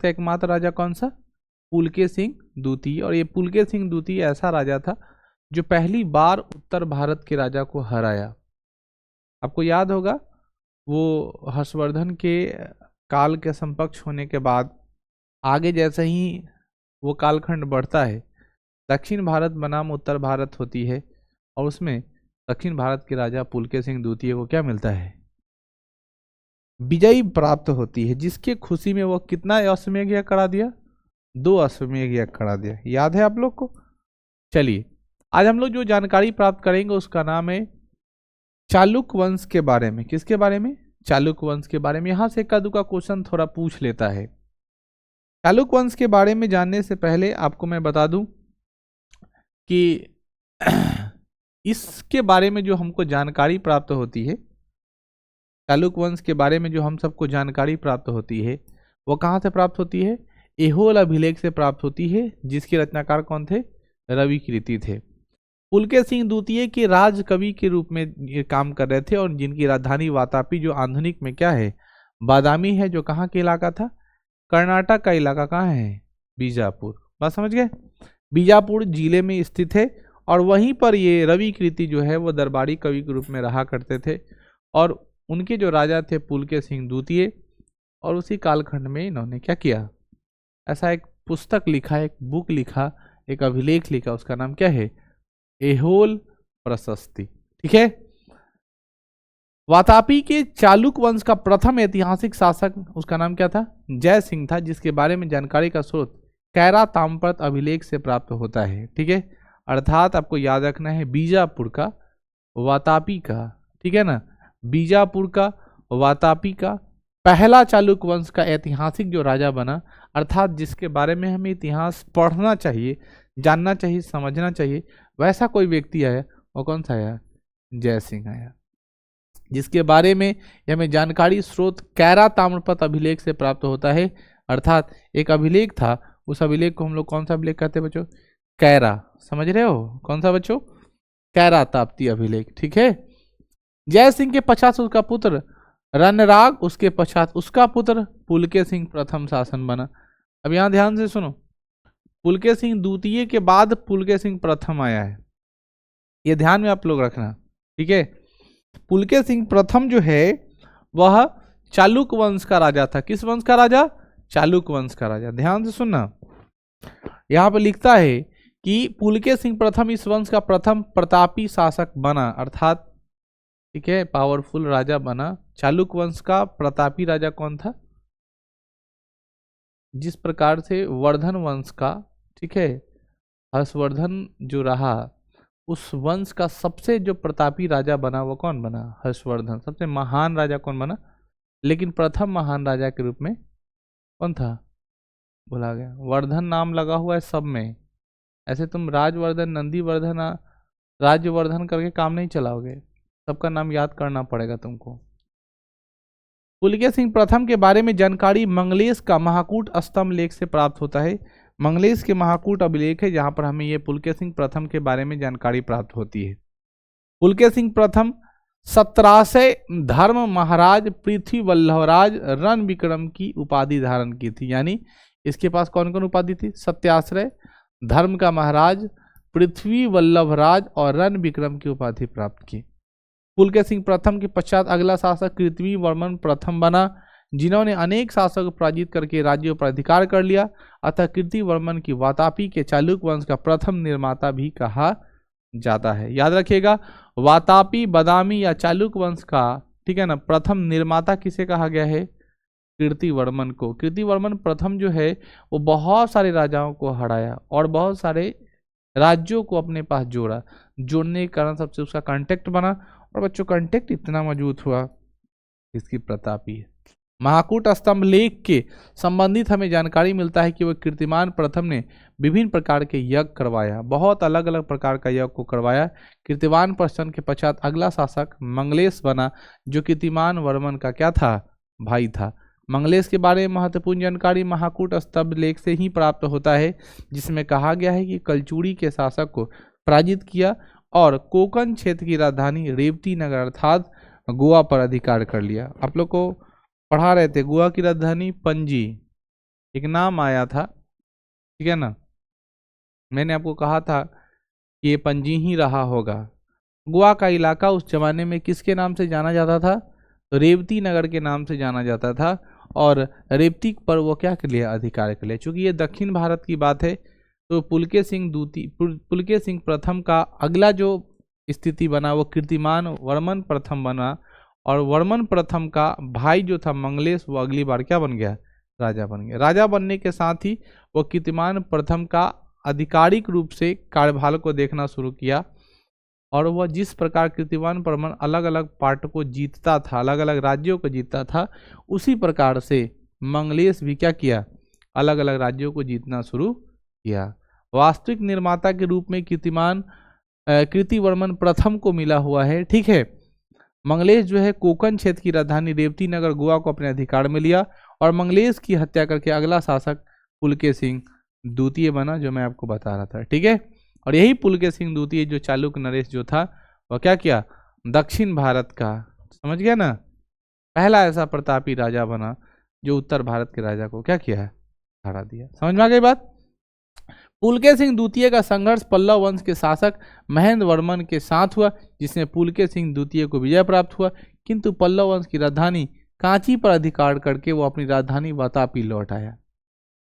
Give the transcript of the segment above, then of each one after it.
का एकमात्र राजा कौन सा? पुलकेशिन सिंह द्वितीय। और ये पुलकेशिन सिंह द्वितीय ऐसा राजा था जो पहली बार उत्तर भारत के राजा को हराया। आपको याद होगा वो हर्षवर्धन के काल के समकक्ष होने के बाद आगे जैसे ही वो कालखंड बढ़ता है, दक्षिण भारत बनाम उत्तर भारत होती है और उसमें दक्षिण भारत के राजा पुलकेशिन सिंह द्वितीय को क्या मिलता है? विजयी प्राप्त होती है, जिसके खुशी में वो कितना अश्वमेध यज्ञ करा दिया? 2 अश्वमेध यज्ञ करा दिया। याद है आप लोग को? चलिए आज हम लोग जो जानकारी प्राप्त करेंगे उसका नाम है चालुक्य वंश के बारे में। किसके बारे में? चालुक्य वंश के बारे में। यहां से एका दुका क्वेश्चन थोड़ा पूछ लेता है। चालुक्य वंश के बारे में जानने से पहले आपको मैं बता दूं कि इसके बारे में जो हमको जानकारी प्राप्त होती है, चालुक्य वंश के बारे में जो हम सबको जानकारी प्राप्त होती है वो कहाँ से प्राप्त होती है? ऐहोल अभिलेख से प्राप्त होती है, जिसके रचनाकार कौन थे? रविकृति थे। पुलकेशिन सिंह द्वितीय के राज कवि के रूप में ये काम कर रहे थे और जिनकी राजधानी वातापी जो आधुनिक में क्या है? बादामी है, जो कहाँ के इलाका था? कर्नाटक का इलाका। कहाँ है? बीजापुर। बात समझ गए? बीजापुर जिले में स्थित है और वहीं पर ये रविकृति जो है वो दरबारी कवि के रूप में रहा करते थे और उनके जो राजा थे पुलकेशिन सिंह द्वितीय, और उसी कालखंड में इन्होंने क्या किया? ऐसा एक पुस्तक लिखा, एक बुक लिखा, एक अभिलेख लिखा, उसका नाम क्या है? ऐहोल प्रशस्ति। ठीक है। वातापी के चालुक्य वंश का प्रथम ऐतिहासिक शासक, उसका नाम क्या था? जय सिंह था, जिसके बारे में जानकारी का स्रोत कैरा ताम्रपत्र अभिलेख से प्राप्त होता है। ठीक है, अर्थात आपको याद रखना है बीजापुर का, वातापी का, ठीक है ना, बीजापुर का, वातापी का पहला चालुक्य वंश का ऐतिहासिक जो राजा बना, अर्थात जिसके बारे में हमें इतिहास पढ़ना चाहिए, जानना चाहिए, समझना चाहिए, वैसा कोई व्यक्ति आया। वो कौन सा आया? जय सिंह आया, जिसके बारे में हमें जानकारी स्रोत कैरा ताम्रपत्र अभिलेख से प्राप्त होता है। अर्थात एक अभिलेख था, उस अभिलेख को हम लोग कौन सा अभिलेख कहते हैं बच्चों? कैरा। समझ रहे हो? कौन सा बच्चों? कैरा ताप्ती अभिलेख। ठीक है। जय सिंह के पश्चात उसका पुत्र रणराग, उसके पश्चात उसका पुत्र पुलकेशिन सिंह प्रथम शासन बना। अब यहां ध्यान से सुनो, पुलकेशिन सिंह द्वितीय के बाद पुलकेशिन सिंह प्रथम आया है, ये ध्यान में आप लोग रखना। ठीक है। पुलकेशिन सिंह प्रथम जो है वह चालुक्य वंश का राजा था। किस वंश का राजा? चालुक्य वंश का राजा। ध्यान से सुनना, यहां पर लिखता है कि पुलकेशिन सिंह प्रथम इस वंश का प्रथम प्रतापी शासक बना, अर्थात ठीक है, पावरफुल राजा बना। चालुक्य वंश का प्रतापी राजा कौन था? जिस प्रकार से वर्धन वंश का, ठीक है, हर्षवर्धन जो रहा, उस वंश का सबसे जो प्रतापी राजा बना वो कौन बना? हर्षवर्धन। सबसे महान राजा कौन बना? लेकिन प्रथम महान राजा के रूप में कौन था? भुला गया। वर्धन नाम लगा हुआ है सब में, ऐसे तुम राजवर्धन, नंदीवर्धन, राज्यवर्धन करके काम नहीं चलाओगे, सबका नाम याद करना पड़ेगा तुमको। पुलकेशिन सिंह प्रथम के बारे में जानकारी मंगलेश का महाकूट स्तंभ लेख से प्राप्त होता है। मंगलेश के महाकूट अभिलेख है जहां पर हमें ये पुलकेशिन सिंह प्रथम के बारे में जानकारी प्राप्त होती है। पुलकेशिन सिंह प्रथम 1700 धर्म महाराज पृथ्वी वल्लभराज रण विक्रम की उपाधि धारण की थी। यानी इसके पास कौन कौन उपाधि थी? सत्याश्रय, धर्म का महाराज, पृथ्वी वल्लभराज और रण विक्रम की उपाधि प्राप्त की। पुलकेशिन सिंह प्रथम के पश्चात अगला शासक कीर्ति वर्मन प्रथम बना, जिन्होंने अनेक शासकों को पराजित करके राज्यों पर अधिकार कर लिया। अतः कीर्ति वर्मन की वातापी के चालुक्य वंश का प्रथम निर्माता भी कहा जाता है। याद रखिएगा, वातापी, बादामी या चालुक्य वंश का, ठीक है ना, प्रथम निर्माता किसे कहा गया है? कीर्ति वर्मन को। कीर्ति वर्मन प्रथम जो है वो बहुत सारे राजाओं को हराया और बहुत सारे राज्यों को अपने पास जोड़ा। जोड़ने के कारण सबसे उसका कांटेक्ट बना और बच्चों कांटेक्ट इतना मजबूत हुआ, इसकी प्रतापी है। महाकूट स्तंभ लेख के संबंधित हमें जानकारी मिलता है कि वह कीर्तिमान प्रथम ने विभिन्न प्रकार के यज्ञ करवाया, बहुत अलग अलग प्रकार का यज्ञ को करवाया। कीर्तिमान प्रस्थान के पश्चात अगला शासक मंगलेश बना, जो कीर्तिमान वर्मन का क्या था? भाई था। मंगलेश के बारे में महत्वपूर्ण जानकारी महाकूट स्तंभ लेख से ही प्राप्त होता है, जिसमें कहा गया है कि कलचुड़ी के शासक को पराजित किया और कोंकण क्षेत्र की राजधानी रेवती नगर अर्थात गोवा पर अधिकार कर लिया। आप लोग को पढ़ा रहे थे, गोवा की राजधानी पणजी, एक नाम आया था, ठीक है ना। मैंने आपको कहा था कि ये पंजी ही रहा होगा। गोवा का इलाका उस जमाने में किसके नाम से जाना जाता था? तो रेवती नगर के नाम से जाना जाता था। और रेवती पर वो क्या के लिए? अधिकार के लिए। चूंकि ये दक्षिण भारत की बात है तो पुलके सिंह प्रथम का अगला जो स्थिति बना वो कीर्तिमान वर्मन प्रथम बना। और वर्मन प्रथम का भाई जो था मंगलेश, वो अगली बार क्या बन गया? राजा बन गया। राजा बनने के साथ ही वो कीर्तिमान प्रथम का आधिकारिक रूप से कार्यभार को देखना शुरू किया। और वह जिस प्रकार कीर्तिमान प्रथम अलग अलग पार्ट को जीतता था, अलग अलग राज्यों को जीतता था, उसी प्रकार से मंगलेश भी क्या किया? अलग अलग राज्यों को जीतना शुरू किया। वास्तविक निर्माता के रूप में कीर्तिवर्मन प्रथम को मिला हुआ है, ठीक है। मंगलेश जो है कोंकण क्षेत्र की राजधानी रेवती नगर गोवा को अपने अधिकार में लिया और मंगलेश की हत्या करके अगला शासक पुलके सिंह द्वितीय बना, जो मैं आपको बता रहा था, ठीक है। और यही पुलके सिंह द्वितीय जो चालुक्य नरेश जो था वह क्या किया? दक्षिण भारत का, समझ गया ना, पहला ऐसा प्रतापी राजा बना जो उत्तर भारत के राजा को क्या किया है? हरा दिया। समझ में आ गई बात? पुलके सिंह द्वितीय का संघर्ष पल्लव वंश के शासक महेंद्र वर्मन के साथ हुआ, जिसमें पुलके सिंह द्वितीय को विजय प्राप्त हुआ। किंतु पल्लव वंश की राजधानी कांची पर अधिकार करके वो अपनी राजधानी वातापी लौट आया।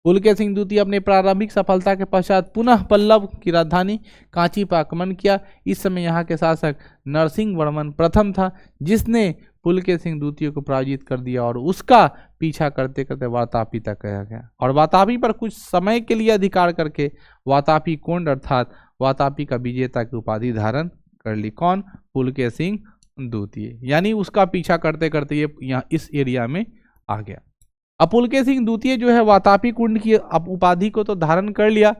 पुलके सिंह द्वितीय अपने प्रारंभिक सफलता के पश्चात पुनः पल्लव की राजधानी कांची पर आक्रमण किया। इस समय यहाँ के शासक नरसिंह वर्मन प्रथम था, जिसने पुलके सिंह द्वितीय को पराजित कर दिया और उसका पीछा करते करते वातापी तक गया गया। और वातापी पर कुछ समय के लिए अधिकार करके वातापी कोंड अर्थात वातापी का विजेता की उपाधि धारण कर ली। कौन? पुलके सिंह द्वितीय। यानी उसका पीछा करते करते ये यहाँ इस एरिया में आ गया। अब पुलके सिंह द्वितीय जो है वातापी कुंड की उपाधि को तो धारण कर लिया।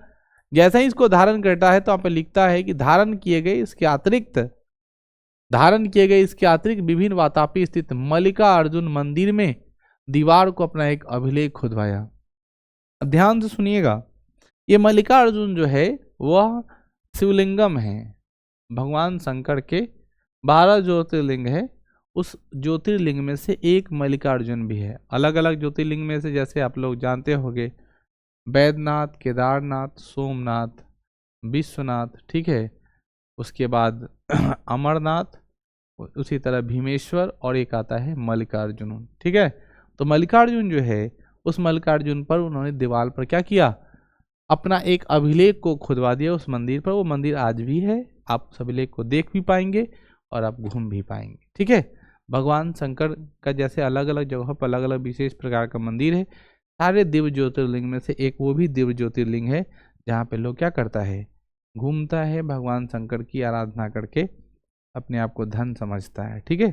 जैसे ही इसको धारण करता है तो यहाँ पे लिखता है कि धारण किए गए इसके अतिरिक्त विभिन्न वातापी स्थित मल्लिकार्जुन मंदिर में दीवार को अपना एक अभिलेख खुदवाया। अब ध्यान से सुनिएगा, ये मल्लिकार्जुन जो है वह शिवलिंगम है, भगवान शंकर के 12 ज्योतिर्लिंग है। उस ज्योतिर्लिंग में से एक मल्लिकार्जुन भी है। अलग अलग ज्योतिर्लिंग में से जैसे आप लोग जानते होंगे बैद्यनाथ, केदारनाथ, सोमनाथ, विश्वनाथ, ठीक है, उसके बाद अमरनाथ, उसी तरह भीमेश्वर और एक आता है मल्लिकार्जुन, ठीक है। तो मल्लिकार्जुन जो है उस मल्लिकार्जुन पर उन्होंने दीवार पर क्या किया? अपना एक अभिलेख को खुदवा दिया उस मंदिर पर। वो मंदिर आज भी है, आप उस अभिलेख को देख भी पाएंगे और आप घूम भी पाएंगे, ठीक है। भगवान शंकर का जैसे अलग अलग जगहों पर अलग अलग विशेष प्रकार का मंदिर है, सारे दिव्य ज्योतिर्लिंग में से एक वो भी दिव्य ज्योतिर्लिंग है जहाँ पे लोग क्या करता है? घूमता है, भगवान शंकर की आराधना करके अपने आप को धन समझता है, ठीक है।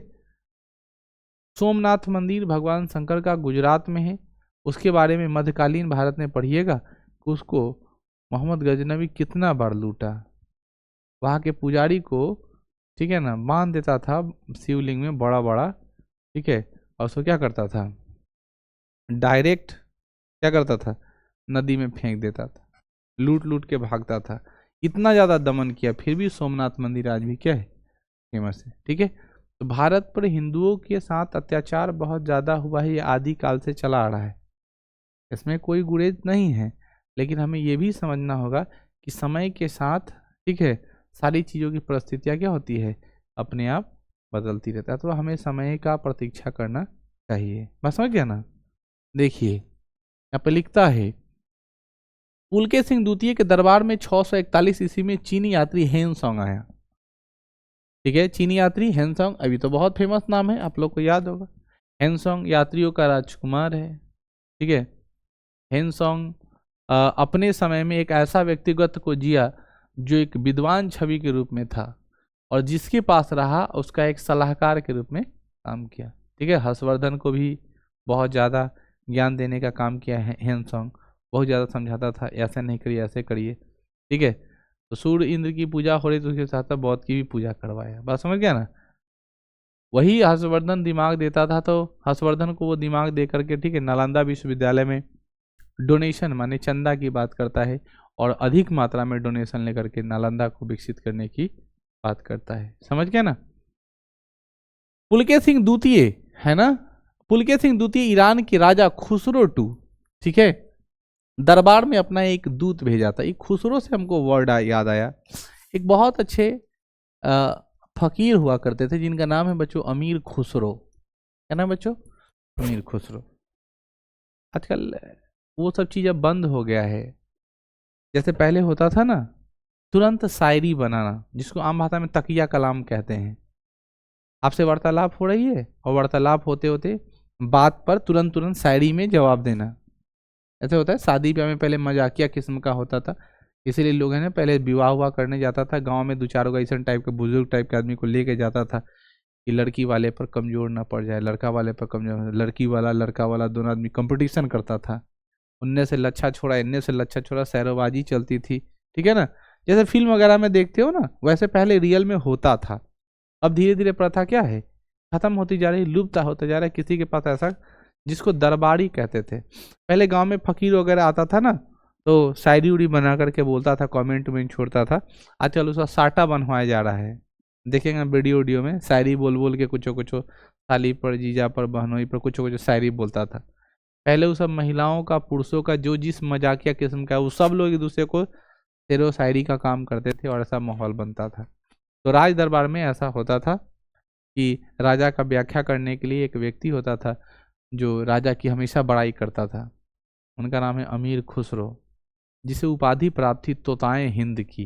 सोमनाथ मंदिर भगवान शंकर का गुजरात में है। उसके बारे में मध्यकालीन भारत में पढ़िएगा कि उसको मोहम्मद गजनवी कितना बार लूटा। वहाँ के पुजारी को, ठीक है ना, बांध देता था शिवलिंग में बड़ा बड़ा, ठीक है, और उसको क्या करता था? डायरेक्ट क्या करता था? नदी में फेंक देता था, लूट लूट के भागता था। इतना ज़्यादा दमन किया, फिर भी सोमनाथ मंदिर आज भी क्या है? फेमस है, ठीक है। तो भारत पर हिंदुओं के साथ अत्याचार बहुत ज़्यादा हुआ है, ये आदि काल से चला आ रहा है, इसमें कोई गुरेज नहीं है। लेकिन हमें ये भी समझना होगा कि समय के साथ, ठीक है, सारी चीज़ों की परिस्थितियाँ क्या होती है? अपने आप बदलती रहता है। तो हमें समय का प्रतीक्षा करना चाहिए। बस समझ गया ना? देखिए यहाँ पे लिखता है पुलके सिंह द्वितीय के दरबार में 641 ईस्वी में चीनी यात्री हेनसोंग आया, ठीक है। चीनी यात्री हेनसोंग अभी तो बहुत फेमस नाम है, आप लोग को याद होगा। हेनसोंग यात्रियों का राजकुमार है, ठीक है। हेनसोंग अपने समय में एक ऐसा व्यक्तिगत को जिया जो एक विद्वान छवि के रूप में था और जिसके पास रहा उसका एक सलाहकार के रूप में काम किया, ठीक है। हर्षवर्धन को भी बहुत ज़्यादा ज्ञान देने का काम किया है हेनसोंग, बहुत ज़्यादा समझाता था, ऐसे नहीं करिए ऐसे करिए, ठीक है। तो सूर्य इंद्र की पूजा हो रही तो उसके साथ साथ बौद्ध की भी पूजा करवाया। बात समझ गया ना? वही हर्षवर्धन दिमाग देता था, तो हर्षवर्धन को वो दिमाग दे करके, ठीक है, नालंदा विश्वविद्यालय में डोनेशन माने चंदा की बात करता है और अधिक मात्रा में डोनेशन लेकर के नालंदा को विकसित करने की बात करता है। समझ गया ना? पुलके सिंह द्वितीय है ना, पुलके सिंह द्वितीय ईरान के राजा खुसरो टू, ठीक है, दरबार में अपना एक दूत भेजा था। एक खुसरो से हमको वर्ड याद आया। एक बहुत अच्छे फकीर हुआ करते थे जिनका नाम है बच्चों अमीर खुसरो। क्या नाम बच्चों? अमीर खुसरो। आजकल वो सब चीज़ अब बंद हो गया है। जैसे पहले होता था ना, तुरंत शायरी बनाना, जिसको आम भाषा में तकिया कलाम कहते हैं। आपसे वार्तालाप हो रही है और वार्तालाप होते होते बात पर तुरंत तुरंत शायरी में जवाब देना। ऐसे होता है शादी ब्याह में, पहले मजाकिया किस्म का होता था। इसीलिए लोग है ना, पहले विवाह हुआ करने जाता था गांव में, दो चार गो ऐसा टाइप के बुजुर्ग टाइप के आदमी को लेके जाता था कि लड़की वाले पर कमजोर ना पड़ जाए, लड़का वाले पर कमजोर, लड़की वाला लड़का वाला दोनों आदमी कंपटीशन करता था। उनने से लच्छा छोड़ा, इनने से लच्छा छोड़ा, सैरोबाजी चलती थी। ठीक है ना, जैसे फिल्म वगैरह में देखते हो ना, वैसे पहले रियल में होता था। अब धीरे धीरे प्रथा क्या है, खत्म होती जा रही, लुप्त होता जा रहा है। किसी के पास ऐसा, जिसको दरबारी कहते थे। पहले गांव में फकीर वगैरह आता था ना, तो शायरी उड़ी बना करके बोलता था, कमेंट में छोड़ता था। आजकल उसका साटा बनवाया जा रहा है, देखेंगे वीडियो में, शायरी बोल बोल के कुछ कुछ साली पर, जीजा पर, बहनोई पर कुछ कुछ शायरी बोलता था। पहले वो सब महिलाओं का, पुरुषों का, जो जिस मजाकिया किस्म का, वो सब लोग एक दूसरे को शेरो शायरी का काम करते थे और ऐसा माहौल बनता था। तो राज दरबार में ऐसा होता था कि राजा का व्याख्या करने के लिए एक व्यक्ति होता था जो राजा की हमेशा बड़ाई करता था। उनका नाम है अमीर खुसरो, जिसे उपाधि प्राप्त थी तोताए हिंद की।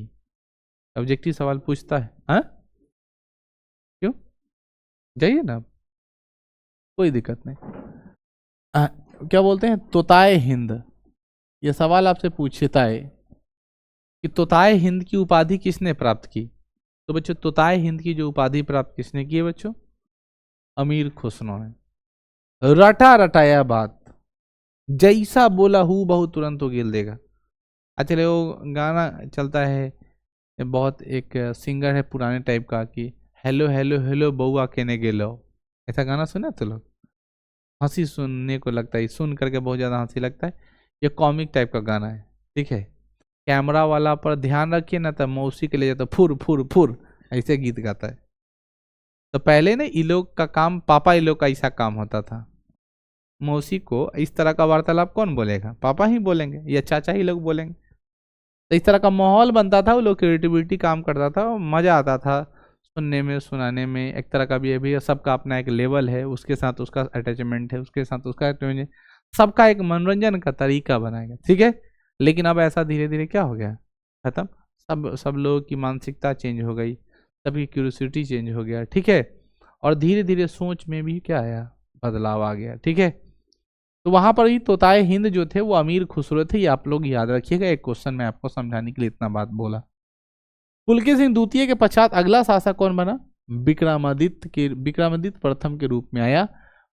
ऑब्जेक्टिव सवाल पूछता है, हाँ क्यों, जाइए ना, कोई दिक्कत नहीं। क्या बोलते हैं, तोताए हिंद। यह सवाल आपसे पूछता है कि तोताए हिंद की उपाधि किसने प्राप्त की। तो बच्चों, तोताए हिंद की जो उपाधि प्राप्त किसने की है बच्चों? अमीर खुसरो ने। रटा रटाया बात, जैसा बोला हूँ बहु तुरंत तो गिल देगा। अच्छा, वो गाना चलता है, बहुत एक सिंगर है पुराने टाइप का कि हेलो हेलो हेलो बउआ केने गेलो। ऐसा गाना सुना तो लोग, हंसी सुनने को लगता है, सुन करके बहुत ज़्यादा हंसी लगता है। ये कॉमिक टाइप का गाना है, ठीक है। कैमरा वाला पर ध्यान रखिए ना, तब मौसी के लिए जाता फुर फुर फुर, ऐसे गीत गाता है। तो पहले ना इ लोग का काम, पापा इ लोग का ऐसा काम होता था। मौसी को इस तरह का वार्तालाप कौन बोलेगा? पापा ही बोलेंगे या चाचा ही लोग बोलेंगे। तो इस तरह का माहौल बनता था, वो लोग क्रिएटिविटी काम करता था और मज़ा आता था सुनने में, सुनाने में। एक तरह का बिहेवियर, सबका अपना एक लेवल है, उसके साथ उसका अटैचमेंट है, उसके साथ उसका अटैचमेंट, सबका एक मनोरंजन का तरीका बनाएगा, ठीक है। लेकिन अब ऐसा धीरे धीरे क्या हो गया, खत्म। सब लोगों की मानसिकता चेंज हो गई, सबकी क्यूरियोसिटी चेंज हो गया, ठीक है। और धीरे धीरे सोच में भी क्या आया, बदलाव आ गया, ठीक है। तो वहां पर ही तोताए हिंद जो थे वो अमीर खुसरो थे, ये आप लोग याद रखिएगा। एक क्वेश्चन में आपको समझाने के लिए इतना बात बोला। पुलकेशिन सिंह द्वितीय के पश्चात अगला शासक कौन बना? विक्रमादित्य प्रथम के रूप में आया।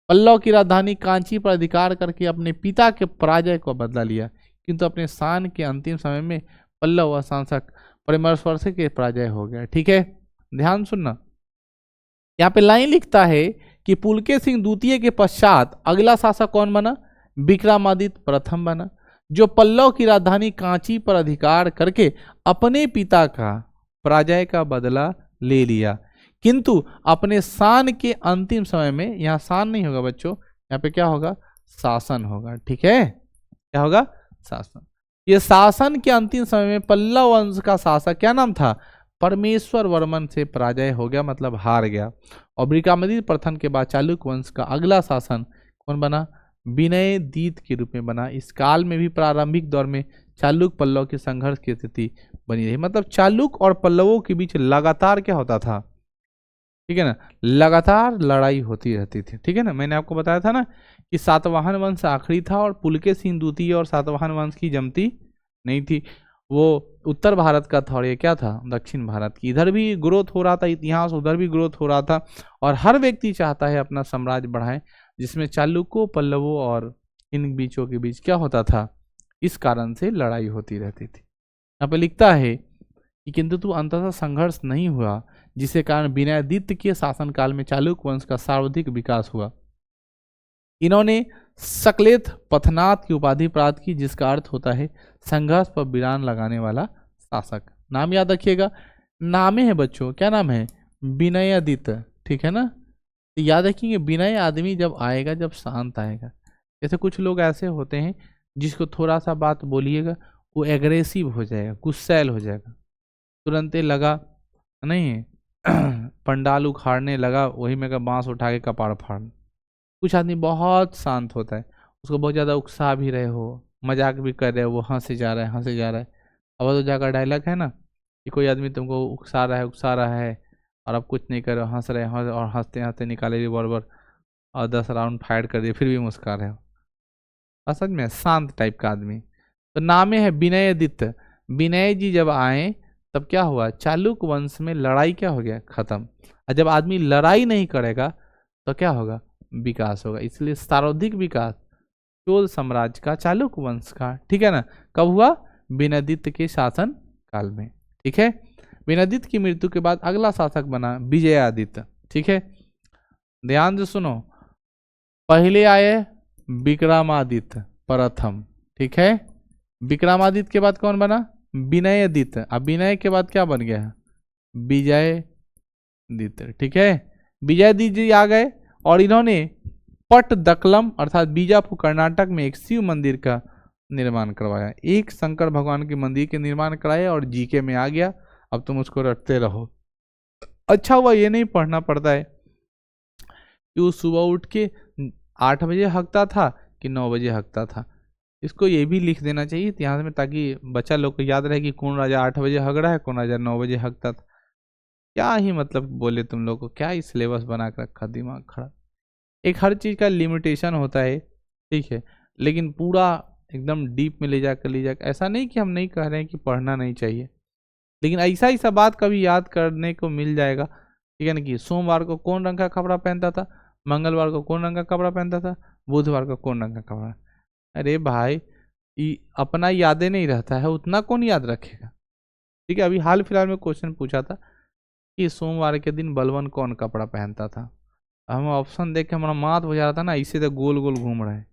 पल्लव की राजधानी कांची पर अधिकार करके अपने पिता के पराजय को बदला लिया, किंतु अपने शान के अंतिम समय में पल्लव शासक परमेश्वर के पराजय हो गया, ठीक है। ध्यान सुनना, यहाँ पे लाइन लिखता है कि पुलकेशिन सिंह द्वितीय के पश्चात अगला शासक कौन बना? विक्रमादित्य प्रथम बना, जो पल्लव की राजधानी कांची पर अधिकार करके अपने पिता का पराजय का बदला ले लिया, किंतु अपने शान के अंतिम समय में, यहाँ शान नहीं होगा बच्चों, यहाँ पे क्या होगा? शासन होगा, ठीक है। क्या होगा? शासन। ये शासन के अंतिम समय में पल्लव वंश का शासक क्या नाम था? परमेश्वर वर्मन से पराजय हो गया, मतलब हार गया। और विक्रमादित्य प्रथम के बाद चालुक्य वंश का अगला शासन कौन बना? विनयदित्य के रूप में बना। इस काल में भी प्रारंभिक दौर में चालुक्य पल्लव के संघर्ष की स्थिति बनी रही, मतलब चालुक्य और पल्लवों के बीच लगातार क्या होता था, ठीक है ना, लगातार लड़ाई होती रहती थी, ठीक है ना। मैंने आपको बताया था ना कि सातवाहन वंश आखिरी था और पुलकेशिन सिंह द्वितीय और सातवाहन वंश की जमती नहीं थी। वो उत्तर भारत का था और ये क्या था? दक्षिण भारत की। इधर भी ग्रोथ हो रहा था इतिहास, उधर भी ग्रोथ हो रहा था, और हर व्यक्ति चाहता है अपना साम्राज्य बढ़ाए, जिसमें चालुक्यों, पल्लवों और इन बीचों के बीच क्या होता था? इस कारण से लड़ाई होती रहती थी। यहाँ पे लिखता है कि किंतु अंततः संघर्ष नहीं हुआ, जिसके कारण विनयदित्य के शासनकाल में चालुक्य वंश का सर्वाधिक विकास हुआ। इन्होंने सकलेथ पथनाथ की उपाधि प्राप्त की, जिसका अर्थ होता है संघर्ष पर विराम लगाने वाला शासक। नाम याद रखिएगा, नामे है बच्चों, क्या नाम है? विनयदित्य, ठीक है ना। तो याद रखिएगा, विनय आदमी जब आएगा, जब शांत आएगा। जैसे कुछ लोग ऐसे होते हैं जिसको थोड़ा सा बात बोलिएगा वो एग्रेसिव हो जाएगा, गुस्सैल हो जाएगा, तुरंत लगा नहीं पंडाल उखाड़ने लगा, वही में का बांस उठा के कपाड़ फाड़ना। कुछ आदमी बहुत शांत होता है, उसको बहुत ज़्यादा उकसा भी रहे हो, मजाक भी कर रहे हो, वो हंसे जा रहा है हंसे जा रहा है। अब तो जाकर डायलॉग है ना कि कोई आदमी तुमको उकसा रहा है और आप कुछ नहीं कर रहे हो, हंस रहे हो और हंसते हंसते निकाले रिवॉल्वर और 10 राउंड फायर कर दिए, फिर भी मुस्कुरा रहे हो। असल में शांत टाइप का आदमी। तो नामे है विनयादित्य। विनय जी जब आए तब क्या हुआ, चालुक्य वंश में लड़ाई क्या हो गया, खत्म। और जब आदमी लड़ाई नहीं करेगा तो क्या होगा, विकास होगा। इसलिए सर्वाधिक विकास चोल साम्राज्य का, चालुक्य वंश का, ठीक है ना, कब हुआ, विनयादित्य के शासन काल में। ठीक है, विनयादित्य की मृत्यु के बाद अगला शासक बना विजयादित्य। ठीक है, ध्यान से सुनो, पहले आए विक्रमादित्य प्रथम। ठीक है, विक्रमादित्य के बाद कौन बना, विनयादित्य। अब विनय के बाद क्या बन गया, विजयादित्य। ठीक है, विजयादित्य जी आ गए और इन्होंने पट्टदकलम अर्थात बीजापुर कर्नाटक में एक शिव मंदिर का निर्माण करवाया। एक शंकर भगवान के मंदिर के निर्माण कराया और जीके में आ गया, अब तुम उसको रटते रहो। अच्छा हुआ ये नहीं पढ़ना पड़ता है कि वो सुबह उठ के 8 बजे हकता था कि 9 बजे हकता था। इसको ये भी लिख देना चाहिए इतिहास में, ताकि बच्चा लोग को याद रहे कि कौन राजा 8 बजे हक रहा है, कौन राजा 9 बजे हकता था। क्या ही मतलब बोले तुम लोग को, क्या ही सिलेबस बना कर रखा, दिमाग खराब। एक हर चीज़ का लिमिटेशन होता है, ठीक है, लेकिन पूरा एकदम डीप में ले जाकर ऐसा नहीं कि हम नहीं कह रहे हैं कि पढ़ना नहीं चाहिए, लेकिन ऐसा ऐसा बात कभी याद करने को मिल जाएगा। ठीक है ना, कि सोमवार को कौन रंग का कपड़ा पहनता था, मंगलवार को कौन रंग का कपड़ा पहनता था, बुधवार को कौन रंग का कपड़ा। अरे भाई, अपना यादें नहीं रहता है, उतना कौन याद रखेगा। ठीक है, अभी हाल फिलहाल में क्वेश्चन पूछा था कि सोमवार के दिन बलवन कौन कपड़ा पहनता था। हम ऑप्शन देख के हमारा माथ हो जा रहा था ना, इसे तो गोल गोल घूम रहे हैं।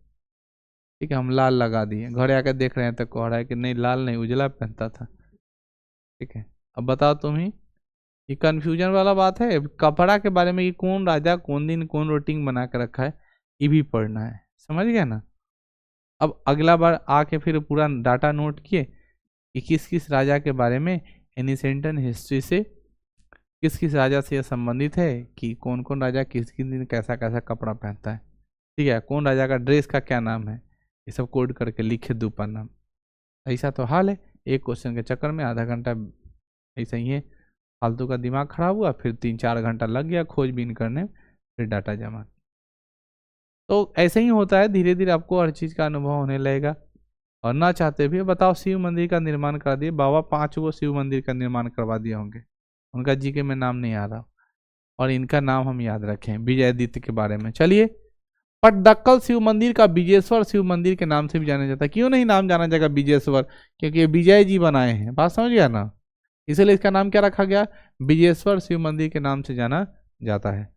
ठीक है, हम लाल लगा दिए, घर आकर देख रहे हैं तो कह रहा है कि नहीं लाल नहीं उजला पहनता था। ठीक है, अब बताओ तुम ही, ये कन्फ्यूजन वाला बात है। कपड़ा के बारे में कि कौन राजा कौन दिन कौन रूटीन बना कर रखा है, ये भी पढ़ना है, समझ गया ना। अब अगला बार आके फिर पूरा डाटा नोट किए कि किस किस राजा के बारे में एनिसेंट हिस्ट्री से किस किस राजा से यह संबंधित है कि कौन कौन राजा किस किस दिन कैसा कैसा कपड़ा पहनता है। ठीक है, कौन राजा का ड्रेस का क्या नाम है, ये सब कोड करके लिखे दो पन्ना। ऐसा तो हाल है, एक क्वेश्चन के चक्कर में आधा घंटा ऐसा ही है, फालतू का दिमाग खराब हुआ, फिर 3-4 घंटा लग गया खोजबीन करने, फिर डाटा जमा। तो ऐसे ही होता है, धीरे धीरे आपको हर चीज़ का अनुभव होने लगेगा। और ना चाहते भी बताओ, शिव मंदिर का निर्माण करा दिए बाबा, 5 गो शिव मंदिर का निर्माण करवा दिए होंगे, उनका जीके में नाम नहीं आ रहा, और इनका नाम हम याद रखें विजयादित्य के बारे में। चलिए, पट्टदकल शिव मंदिर का विजयेश्वर शिव मंदिर के नाम से भी जाना जाता है। क्यों नहीं नाम जाना जाएगा विजयेश्वर, क्योंकि ये विजय जी बनाए हैं, बात समझ गया ना, इसलिए इसका नाम क्या रखा गया, विजयेश्वर शिव मंदिर के नाम से जाना जाता है।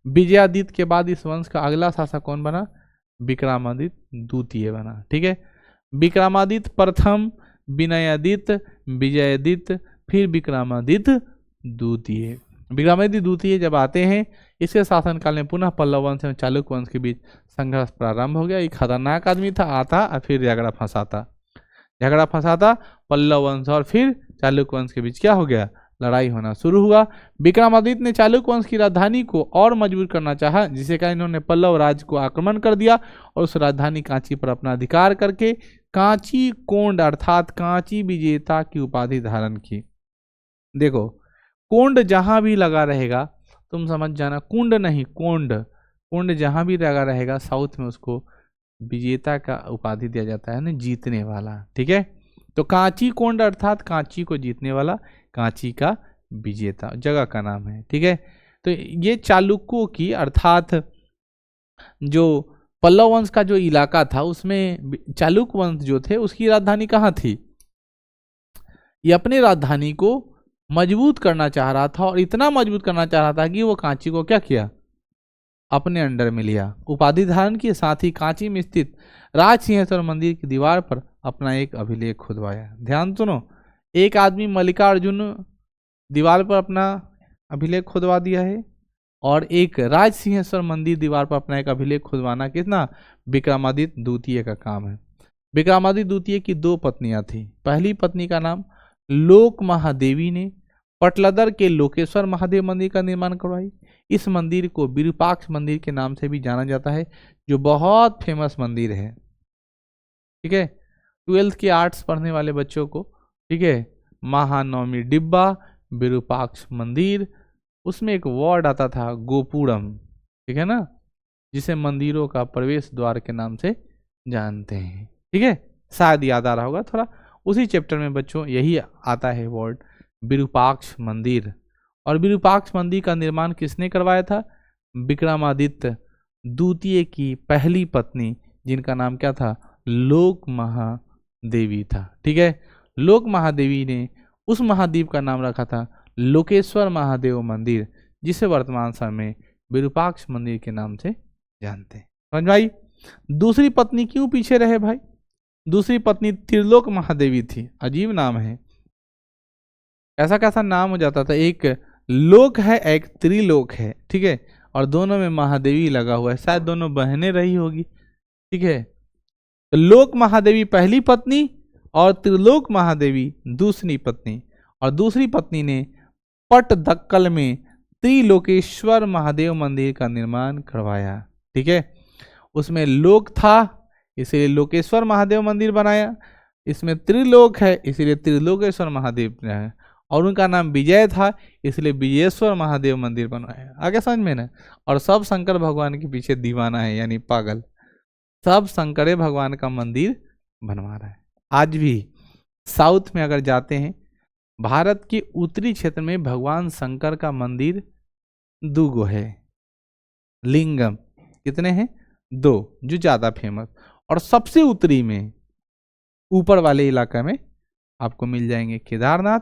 विजयादित्य के बाद इस वंश का अगला शासक कौन बना, विक्रमादित्य द्वितीय बना। ठीक है, विक्रमादित्य प्रथम, विनयादित्य, विजयादित्य, फिर विक्रमादित्य द्वितीय। विक्रमादित्य द्वितीय जब आते हैं, इसके शासनकाल में पुनः पल्लव वंश एवं चालुक्य वंश के बीच संघर्ष प्रारंभ हो गया। एक खतरनाक आदमी था, आता और फिर झगड़ा फंसाता पल्लव वंश और फिर चालुक्य वंश के बीच क्या हो गया, लड़ाई होना शुरू हुआ। विक्रमादित्य ने चालुक्य वंश की राजधानी को और मजबूत करना चाहा, जिसे कारण इन्होंने पल्लव राज्य को आक्रमण कर दिया और उस राजधानी कांची पर अपना अधिकार करके कांची कोंड अर्थात कांची विजेता की उपाधि धारण की। देखो, कोंड जहां भी लगा रहेगा तुम समझ जाना, कुंड नहीं कोंड, कुंड जहां भी लगा रहेगा साउथ में उसको विजेता का उपाधि दिया जाता है ना, जीतने वाला। ठीक है, तो कांची कोंड अर्थात कांची को जीतने वाला, कांची का विजेता जगह का नाम है। ठीक है, तो ये चालुक्यों की अर्थात जो पल्लव वंश का जो इलाका था उसमें चालुक्य वंश जो थे उसकी राजधानी कहाँ थी, ये अपनी राजधानी को मजबूत करना चाह रहा था, और इतना मजबूत करना चाह रहा था कि वो कांची को क्या किया, अपने अंडर में लिया, उपाधि धारण के साथ ही कांची में स्थित राज सिंहेश्वर मंदिर की दीवार पर अपना एक अभिलेख खुदवाया। ध्यान सुनो, एक आदमी मल्लिकार्जुन दीवार पर अपना अभिलेख खुदवा दिया है, और एक राज सिंहेश्वर मंदिर दीवार पर अपना एक अभिलेख खुदवाना कितना, विक्रमादित्य द्वितीय का काम है। विक्रमादित्य द्वितीय की 2 पत्नियां थी। पहली पत्नी का नाम लोक महादेवी ने पटलदर के लोकेश्वर महादेव मंदिर का निर्माण करवाई। इस मंदिर को विरूपाक्ष मंदिर के नाम से भी जाना जाता है, जो बहुत फेमस मंदिर है। ठीक है, 12th की आर्ट्स पढ़ने वाले बच्चों को, ठीक है, महानवमी डिब्बा, विरूपाक्ष मंदिर, उसमें एक वर्ड आता था गोपुरम, ठीक है ना, जिसे मंदिरों का प्रवेश द्वार के नाम से जानते हैं। ठीक है, शायद याद आ रहा होगा थोड़ा, उसी चैप्टर में बच्चों यही आता है वर्ड विरूपाक्ष मंदिर। और विरूपाक्ष मंदिर का निर्माण किसने करवाया था? विक्रमादित्य द्वितीय की पहली पत्नी, जिनका नाम क्या था? लोक महादेवी था। ठीक है, लोक महादेवी ने उस महाद्वीप का नाम रखा था लोकेश्वर महादेव मंदिर, जिसे वर्तमान समय में विरूपाक्ष मंदिर के नाम से जानते हैं। समझ भाई? दूसरी पत्नी क्यों पीछे रहे भाई? दूसरी पत्नी त्रिलोक महादेवी थी। अजीब नाम है, ऐसा कैसा नाम हो जाता था, एक लोक है एक त्रिलोक है। ठीक है, और दोनों में महादेवी लगा हुआ है, शायद दोनों बहनें रही होगी। ठीक है, तो लोक महादेवी पहली पत्नी और त्रिलोक महादेवी दूसरी पत्नी। और दूसरी पत्नी ने पटदक्कल में त्रिलोकेश्वर महादेव मंदिर का निर्माण करवाया। ठीक है, उसमें लोक था इसलिए लोकेश्वर महादेव मंदिर बनाया, इसमें त्रिलोक है इसलिए त्रिलोकेश्वर महादेव बनाया, और उनका नाम विजय था इसलिए विजयेश्वर महादेव मंदिर बनवाया। आगे समझ में ना? और सब शंकर भगवान के पीछे दीवाना है, यानी पागल, सब शंकरे भगवान का मंदिर बनवा रहा है। आज भी साउथ में अगर जाते हैं, भारत के उत्तरी क्षेत्र में भगवान शंकर का मंदिर 2 है, लिंगम। कितने हैं? 2, जो ज्यादा फेमस। और सबसे उत्तरी में ऊपर वाले इलाका में आपको मिल जाएंगे केदारनाथ,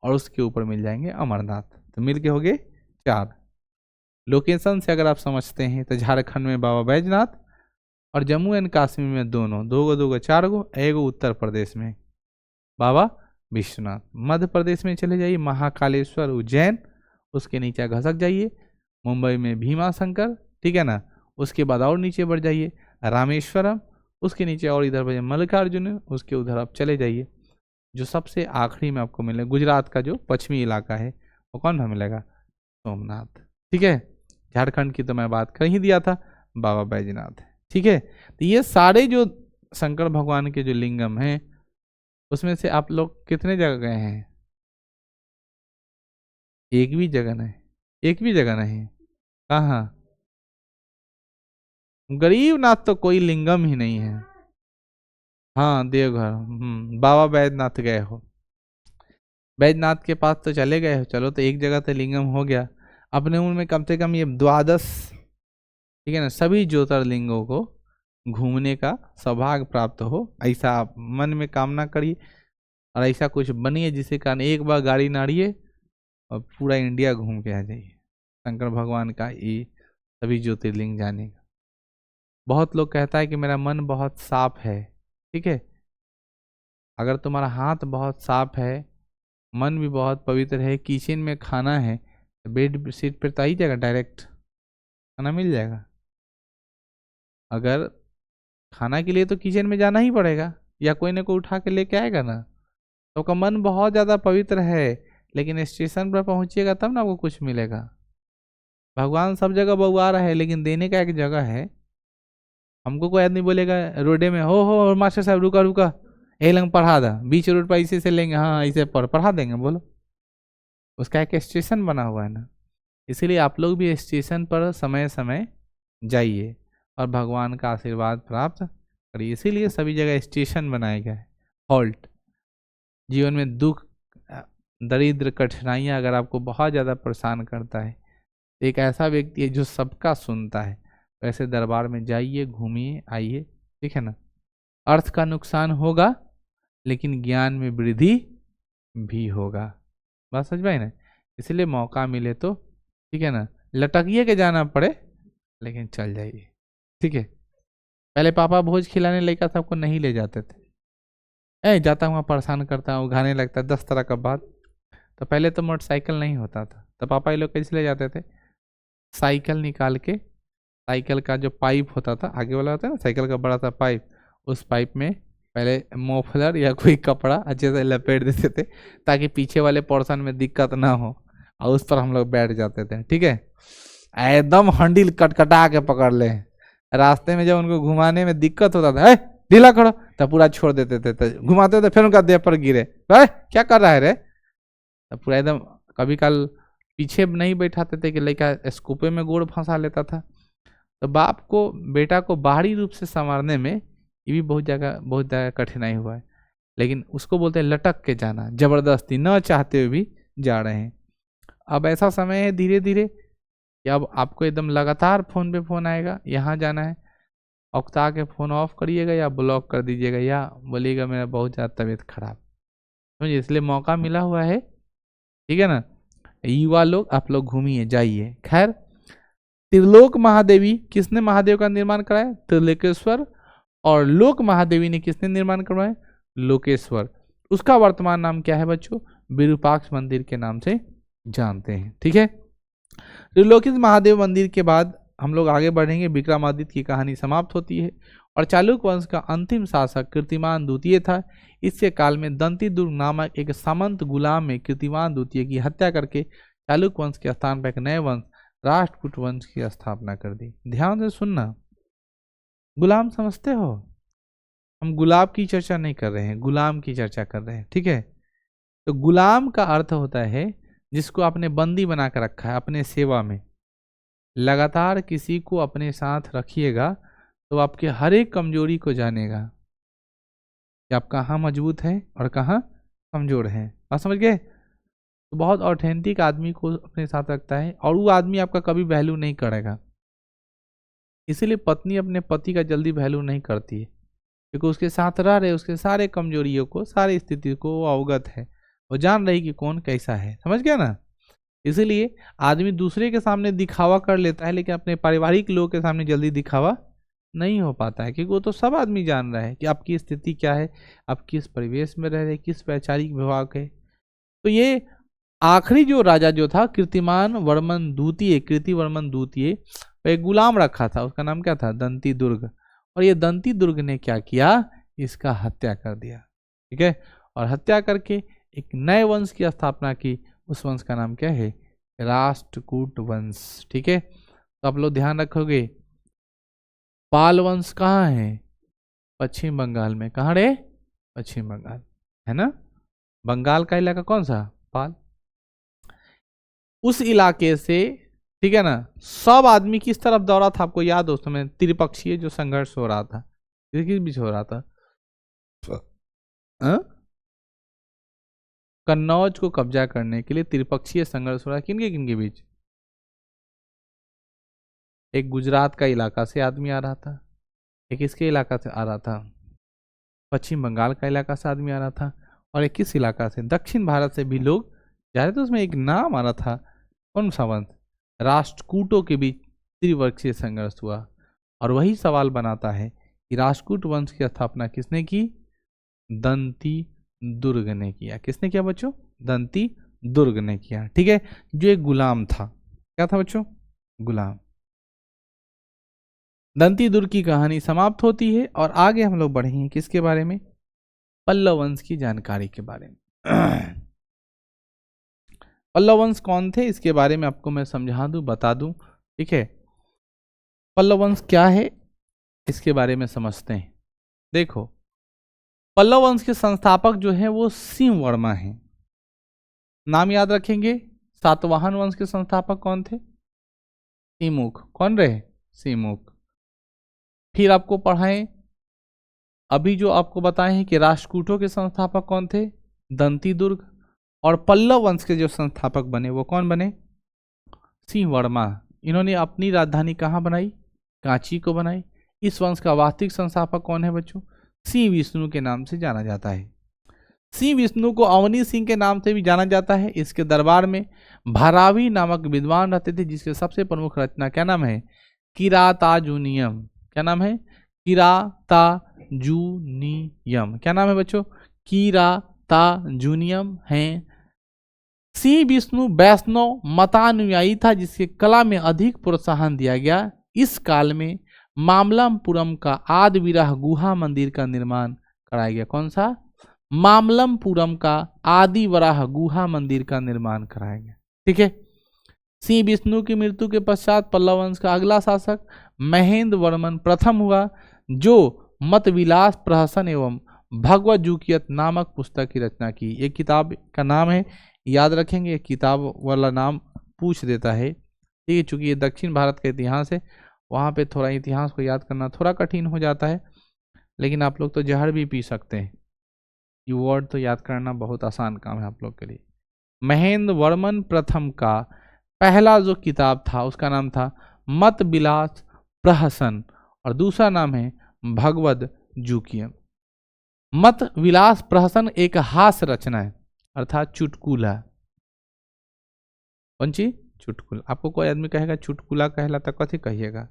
और उसके ऊपर मिल जाएंगे अमरनाथ। तो मिल के हो गए 4। लोकेशन से अगर आप समझते हैं तो झारखंड में बाबा बैजनाथ, और जम्मू एंड कश्मीर में दोनों 2 4 एगो उत्तर प्रदेश में बाबा विश्वनाथ। मध्य प्रदेश में चले जाइए महाकालेश्वर उज्जैन, उसके नीचे घसक जाइए मुंबई में भीमा शंकर। ठीक है ना, उसके बाद और नीचे बढ़ जाइए रामेश्वरम, उसके नीचे और इधर बढ़िए मल्लिकार्जुन, उसके उधर आप चले जाइए। जो सबसे आखिरी में आपको मिलेगा गुजरात का जो पश्चिमी इलाका है, वो कौन सा मिलेगा? सोमनाथ। ठीक है, झारखंड की तो मैं बात कर ही दिया था, बाबा बैजनाथ है। ठीक है, तो ये सारे जो शंकर भगवान के जो लिंगम हैं, उसमें से आप लोग कितने जगह गए हैं? एक भी जगह नहीं? एक भी जगह नहीं? कहाँ? गरीबनाथ तो कोई लिंगम ही नहीं है। हाँ, देवघर। बाबा बैजनाथ गए हो? बैजनाथ के पास तो चले गए हो, चलो तो एक जगह तो लिंगम हो गया। अपने उम्र में कम से कम ये 12, ठीक है ना, सभी ज्योतिर्लिंगों को घूमने का सौभाग्य प्राप्त हो, ऐसा आप मन में कामना करिए, और ऐसा कुछ बनिए जिसके कारण एक बार गाड़ी नाड़िए और पूरा इंडिया घूम के आ जाइए, शंकर भगवान का ये सभी ज्योतिर्लिंग जाने का। बहुत लोग कहता है कि मेरा मन बहुत साफ है। ठीक है, अगर तुम्हारा हाथ बहुत साफ है, मन भी बहुत पवित्र है, किचन में खाना है, तो बेड सीट पर तो आई जाएगा, डायरेक्ट खाना मिल जाएगा। अगर खाना के लिए तो किचन में जाना ही पड़ेगा, या कोई ना कोई उठा के लेके आएगा ना। तो आपका मन बहुत ज़्यादा पवित्र है, लेकिन स्टेशन पर पहुंचिएगा तब ना आपको कुछ मिलेगा। भगवान सब जगह बउआ रहा है, लेकिन देने का एक जगह है। हमको कोई आदमी बोलेगा रोडे में, हो मास्टर साहब रुका रुका, ए लंग पढ़ा दा, बीच रोड पर ऐसे से लेंगे, हाँ ऐसे पढ़ा देंगे, बोलो। उसका एक स्टेशन बना हुआ है ना, इसीलिए आप लोग भी स्टेशन पर समय समय जाइए और भगवान का आशीर्वाद प्राप्त करिए। इसीलिए सभी जगह स्टेशन बनाए गए हैं, हॉल्ट। जीवन में दुख, दरिद्र, कठिनाइयाँ अगर आपको बहुत ज़्यादा परेशान करता है, एक ऐसा व्यक्ति है जो सबका सुनता है, वैसे दरबार में जाइए, घूमिए, आइए। ठीक है ना, अर्थ का नुकसान होगा लेकिन ज्ञान में वृद्धि भी होगा। बात समझ पाए ना? इसलिए मौका मिले तो, ठीक है ना, लटकिए के जाना पड़े लेकिन चल जाइए। ठीक है, पहले पापा भोज खिलाने लेकर सबको नहीं ले जाते थे, जाता हूँ परेशान करता हूँ, उघाने लगता है 10 तरह का बात। तो पहले तो मोटरसाइकिल नहीं होता था, तो पापा ये लोग कैसे ले जाते थे? साइकिल निकाल के, साइकिल का जो पाइप होता था, आगे वाला होता है ना साइकिल का बड़ा सा पाइप, उस पाइप में पहले मोफलर या कोई कपड़ा अच्छे से लपेट देते थे ताकि पीछे वाले पोर्शन में दिक्कत ना हो, और उस पर हम लोग बैठ जाते थे। ठीक है, एकदम हंडिल कटकटा के पकड़ ले, रास्ते में जब उनको घुमाने में दिक्कत होता था, ढीला करो, तो पूरा छोड़ देते थे, तो घुमाते थे, फिर उनका देह पर गिरे, क्या कर रहा है रे, तो पूरा एकदम। कभी कल पीछे नहीं बैठाते थे कि लड़का स्कूपे में गोड़ फंसा लेता था। तो बाप को बेटा को बाहरी रूप से संवारने में ये भी बहुत जगह कठिनाई हुआ है, लेकिन उसको बोलते हैं लटक के जाना, जबरदस्ती न चाहते हुए भी जा रहे हैं। अब ऐसा समय है धीरे धीरे कि अब आपको एकदम लगातार फोन पे फोन आएगा, यहाँ जाना है, औकता के फोन ऑफ करिएगा या ब्लॉक कर दीजिएगा, या बोलिएगा मेरा बहुत ज़्यादा तबीयत खराब, समझिए, इसलिए मौका मिला हुआ है। ठीक है ना, युवा लोग आप लोग घूमिए जाइए। खैर, त्रिलोक महादेवी, किसने महादेव का निर्माण कराया? त्रिलोकेश्वर। और लोक महादेवी ने किसने निर्माण करवाया? लोकेश्वर। उसका वर्तमान नाम क्या है बच्चों? विरूपाक्ष मंदिर के नाम से जानते हैं। ठीक है, त्रिलोकित महादेव मंदिर के बाद हम लोग आगे बढ़ेंगे। विक्रमादित्य की कहानी समाप्त होती है और चालुक्य वंश का अंतिम शासक कीर्तिमान द्वितीय था। इसके काल में दंती दुर्ग नामक एक सामंत गुलाम में कीर्तिमान द्वितीय की हत्या करके चालुक्य वंश के स्थान पर एक नए वंश राष्ट्रकूट वंश की स्थापना कर दी। ध्यान से सुनना, गुलाम समझते हो? हम गुलाब की चर्चा नहीं कर रहे हैं, गुलाम की चर्चा कर रहे हैं। ठीक है, तो गुलाम का अर्थ होता है जिसको आपने बंदी बना कर रखा है अपने सेवा में। लगातार किसी को अपने साथ रखिएगा तो आपके हर एक कमजोरी को जानेगा कि आप कहाँ मजबूत हैं और कहाँ कमजोर हैं। बात समझ गए? तो बहुत ऑथेंटिक आदमी को अपने साथ रखता है और वो आदमी आपका कभी वैल्यू नहीं करेगा। इसीलिए पत्नी अपने पति का जल्दी वैल्यू नहीं करती है, क्योंकि उसके साथ रह रहे, उसके सारे कमजोरियों को, सारी स्थिति को वो अवगत है, वो जान रही कि कौन कैसा है। समझ गया ना? इसीलिए आदमी दूसरे के सामने दिखावा कर लेता है, लेकिन अपने पारिवारिक लोगों के सामने जल्दी दिखावा नहीं हो पाता है, क्योंकि वो तो सब आदमी जान रहा है कि आपकी स्थिति क्या है, आप किस परिवेश में रह रहे, किस वैचारिक विभाग है। तो ये आखिरी जो राजा जो था कीर्तिमान वर्मन द्वितीय, कीर्तिवर्मन द्वितीय, एक गुलाम रखा था, उसका नाम क्या था? दंती दुर्ग। और ये दंती दुर्ग ने क्या किया? इसका हत्या कर दिया। ठीक है, और हत्या करके एक नए वंश की स्थापना की। उस वंश का नाम क्या है? राष्ट्रकूट वंश। ठीक है, तो आप लोग ध्यान रखोगे, पाल वंश कहाँ है? पश्चिम बंगाल में। कहाँ रे? पश्चिम बंगाल, है ना? बंगाल का इलाका कौन सा? पाल। उस इलाके से, ठीक है ना, सब आदमी किस तरफ दौड़ा था आपको याद हो? उस समय त्रिपक्षीय जो संघर्ष हो रहा था, किस बीच हो रहा था? कन्नौज को कब्जा करने के लिए त्रिपक्षीय संघर्ष हो रहा है। किनके बीच? एक गुजरात का इलाका से आदमी आ रहा था, एक इसके इलाका से आ रहा था, पश्चिम बंगाल का इलाका से आदमी आ रहा था, और एक किस इलाका से? दक्षिण भारत से भी लोग जा रहे थे। उसमें एक नाम आ रहा था, कौन सा वंश? राष्ट्रकूटों के बीच त्रिपक्षीय संघर्ष हुआ। और वही सवाल बनाता है कि राष्ट्रकूट वंश की स्थापना किसने की? दंती दुर्ग ने किया। किसने किया बच्चों? दंती दुर्ग ने किया। ठीक है, जो एक गुलाम था। क्या था बच्चों? गुलाम। दंती दुर्ग की कहानी समाप्त होती है और आगे हम लोग बढ़ेंगे किसके बारे में? पल्लव वंश की जानकारी के बारे में। पल्लव वंश कौन थे इसके बारे में आपको मैं समझा दूं, बता दूं। ठीक है, पल्लव वंश क्या है इसके बारे में समझते हैं। देखो, पल्लव वंश के संस्थापक जो है वो सिंह वर्मा हैं। नाम याद रखेंगे। सातवाहन वंश के संस्थापक कौन थे? सिमुख। कौन रहे? सिमुख। फिर आपको पढ़ाएं, अभी जो आपको बताए हैं कि राष्ट्रकूटों के संस्थापक कौन थे? दंती दुर्ग। और पल्लव वंश के जो संस्थापक बने वो कौन बने? सिंह वर्मा। इन्होंने अपनी राजधानी कहाँ बनाई? कांची को बनाई। इस वंश का वास्तविक संस्थापक कौन है बच्चों? सिंह विष्णु के नाम से जाना जाता है। सिंह विष्णु को अवनी सिंह के नाम से भी जाना जाता है। इसके दरबार में भरावी नामक विद्वान रहते थे, जिसके सबसे प्रमुख रचना क्या नाम है? किरातार्जुनियम। क्या नाम है? किरातार्जुनियम। क्या नाम है बच्चों? किरातार्जुनियम है। सिंह विष्णु वैष्णव मतानुयायी था, जिसके कला में अधिक प्रोत्साहन दिया गया। इस काल में मामल्लपुरम का आदिविराह गुहा मंदिर का निर्माण कराया गया। कौन सा? मामल्लपुरम का आदि वराह गुहा मंदिर का निर्माण कराया गया। ठीक है। सिंह विष्णु की मृत्यु के पश्चात पल्लव वंश का अगला शासक महेंद्र वर्मन प्रथम हुआ, जो मतविलास प्रहसन एवं भगवत जूकियत नामक पुस्तक की रचना की। एक किताब का नाम है, याद रखेंगे, किताब वाला नाम पूछ देता है। ठीक है, चूंकि ये दक्षिण भारत का इतिहास है, वहाँ पे थोड़ा इतिहास को याद करना थोड़ा कठिन हो जाता है, लेकिन आप लोग तो जहर भी पी सकते हैं। ये वर्ड तो याद करना बहुत आसान काम है आप लोग के लिए। महेंद्र वर्मन प्रथम का पहला जो किताब था उसका नाम था मत विलास प्रहसन, और दूसरा नाम है भगवद जूकियम। मत विलास प्रहसन एक हास्य रचना है, अर्थात चुटकुला। कौन सी? चुटकुला। आपको कोई आदमी कहेगा चुटकुला कहलाता, कथी कहिएगा?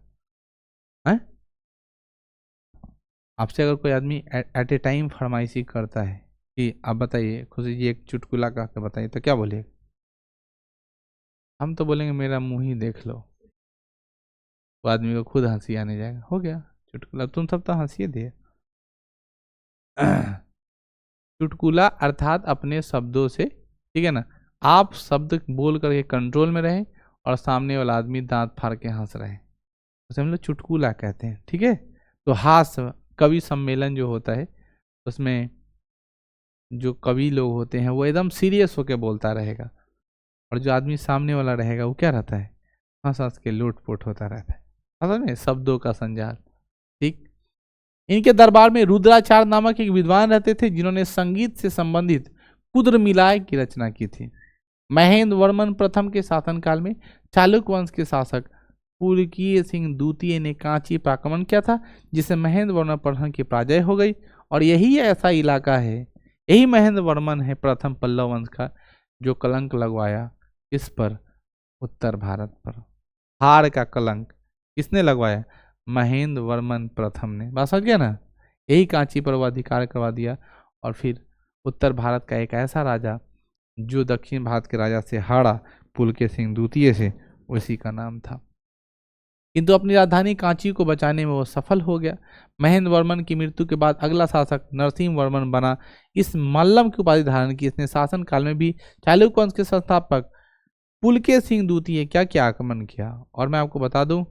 हैं? आपसे अगर कोई आदमी एट ए टाइम फरमाइशी करता है कि आप बताइए खुशी जी एक चुटकुला कह के बताइए, तो क्या बोलिएगा? हम तो बोलेंगे मेरा मुंह ही देख लो। वो आदमी को खुद हंसी आने जाएगा, हो गया चुटकुला। तुम सब तो हंसी दिए। चुटकुला अर्थात अपने शब्दों से, ठीक है ना, आप शब्द बोल करके कंट्रोल में रहें और सामने वाला आदमी दांत फाड़ के हंस रहे, उसे हम लोग चुटकुला कहते हैं। ठीक है। तो हास्य कवि सम्मेलन जो होता है, उसमें जो कवि लोग होते हैं वो एकदम सीरियस होकर बोलता रहेगा, और जो आदमी सामने वाला रहेगा वो क्या रहता है? हंस हंस के लूटपुट होता रहता है। समझ में? शब्दों का संजाल। ठीक। इनके दरबार में रुद्राचार्य नामक एक विद्वान रहते थे, जिन्होंने संगीत से संबंधित कुद्र मिलाय की रचना की थी। महेंद्र वर्मन प्रथम के शासनकाल में चालुक्य वंश के शासक पुलकिय सिंह द्वितीय ने कांची पर आक्रमण किया था, जिससे महेंद्र वर्मन प्रथम की पराजय हो गई। और यही ऐसा इलाका है, यही महेंद्र वर्मन है प्रथम पल्लव वंश का, जो कलंक लगवाया इस पर, उत्तर भारत पर। हार का कलंक किसने लगवाया? महेंद्र वर्मन प्रथम ने। बात समझ गया ना? यही कांची पर वो अधिकार करवा दिया, और फिर उत्तर भारत का एक ऐसा राजा जो दक्षिण भारत के राजा से हारा, पुलकिय सिंह द्वितीय से, उसी का नाम था। किंतु अपनी राजधानी कांची को बचाने में वो सफल हो गया। महेंद्र वर्मन की मृत्यु के बाद अगला शासक नरसिंह वर्मन बना। इस मल्लम की उपाधि धारण की। इसने शासन काल में भी चालुक्य वंश के संस्थापक पुलकिय सिंह द्वितीय क्या क्या आक्रमण किया। और मैं आपको बता दूं,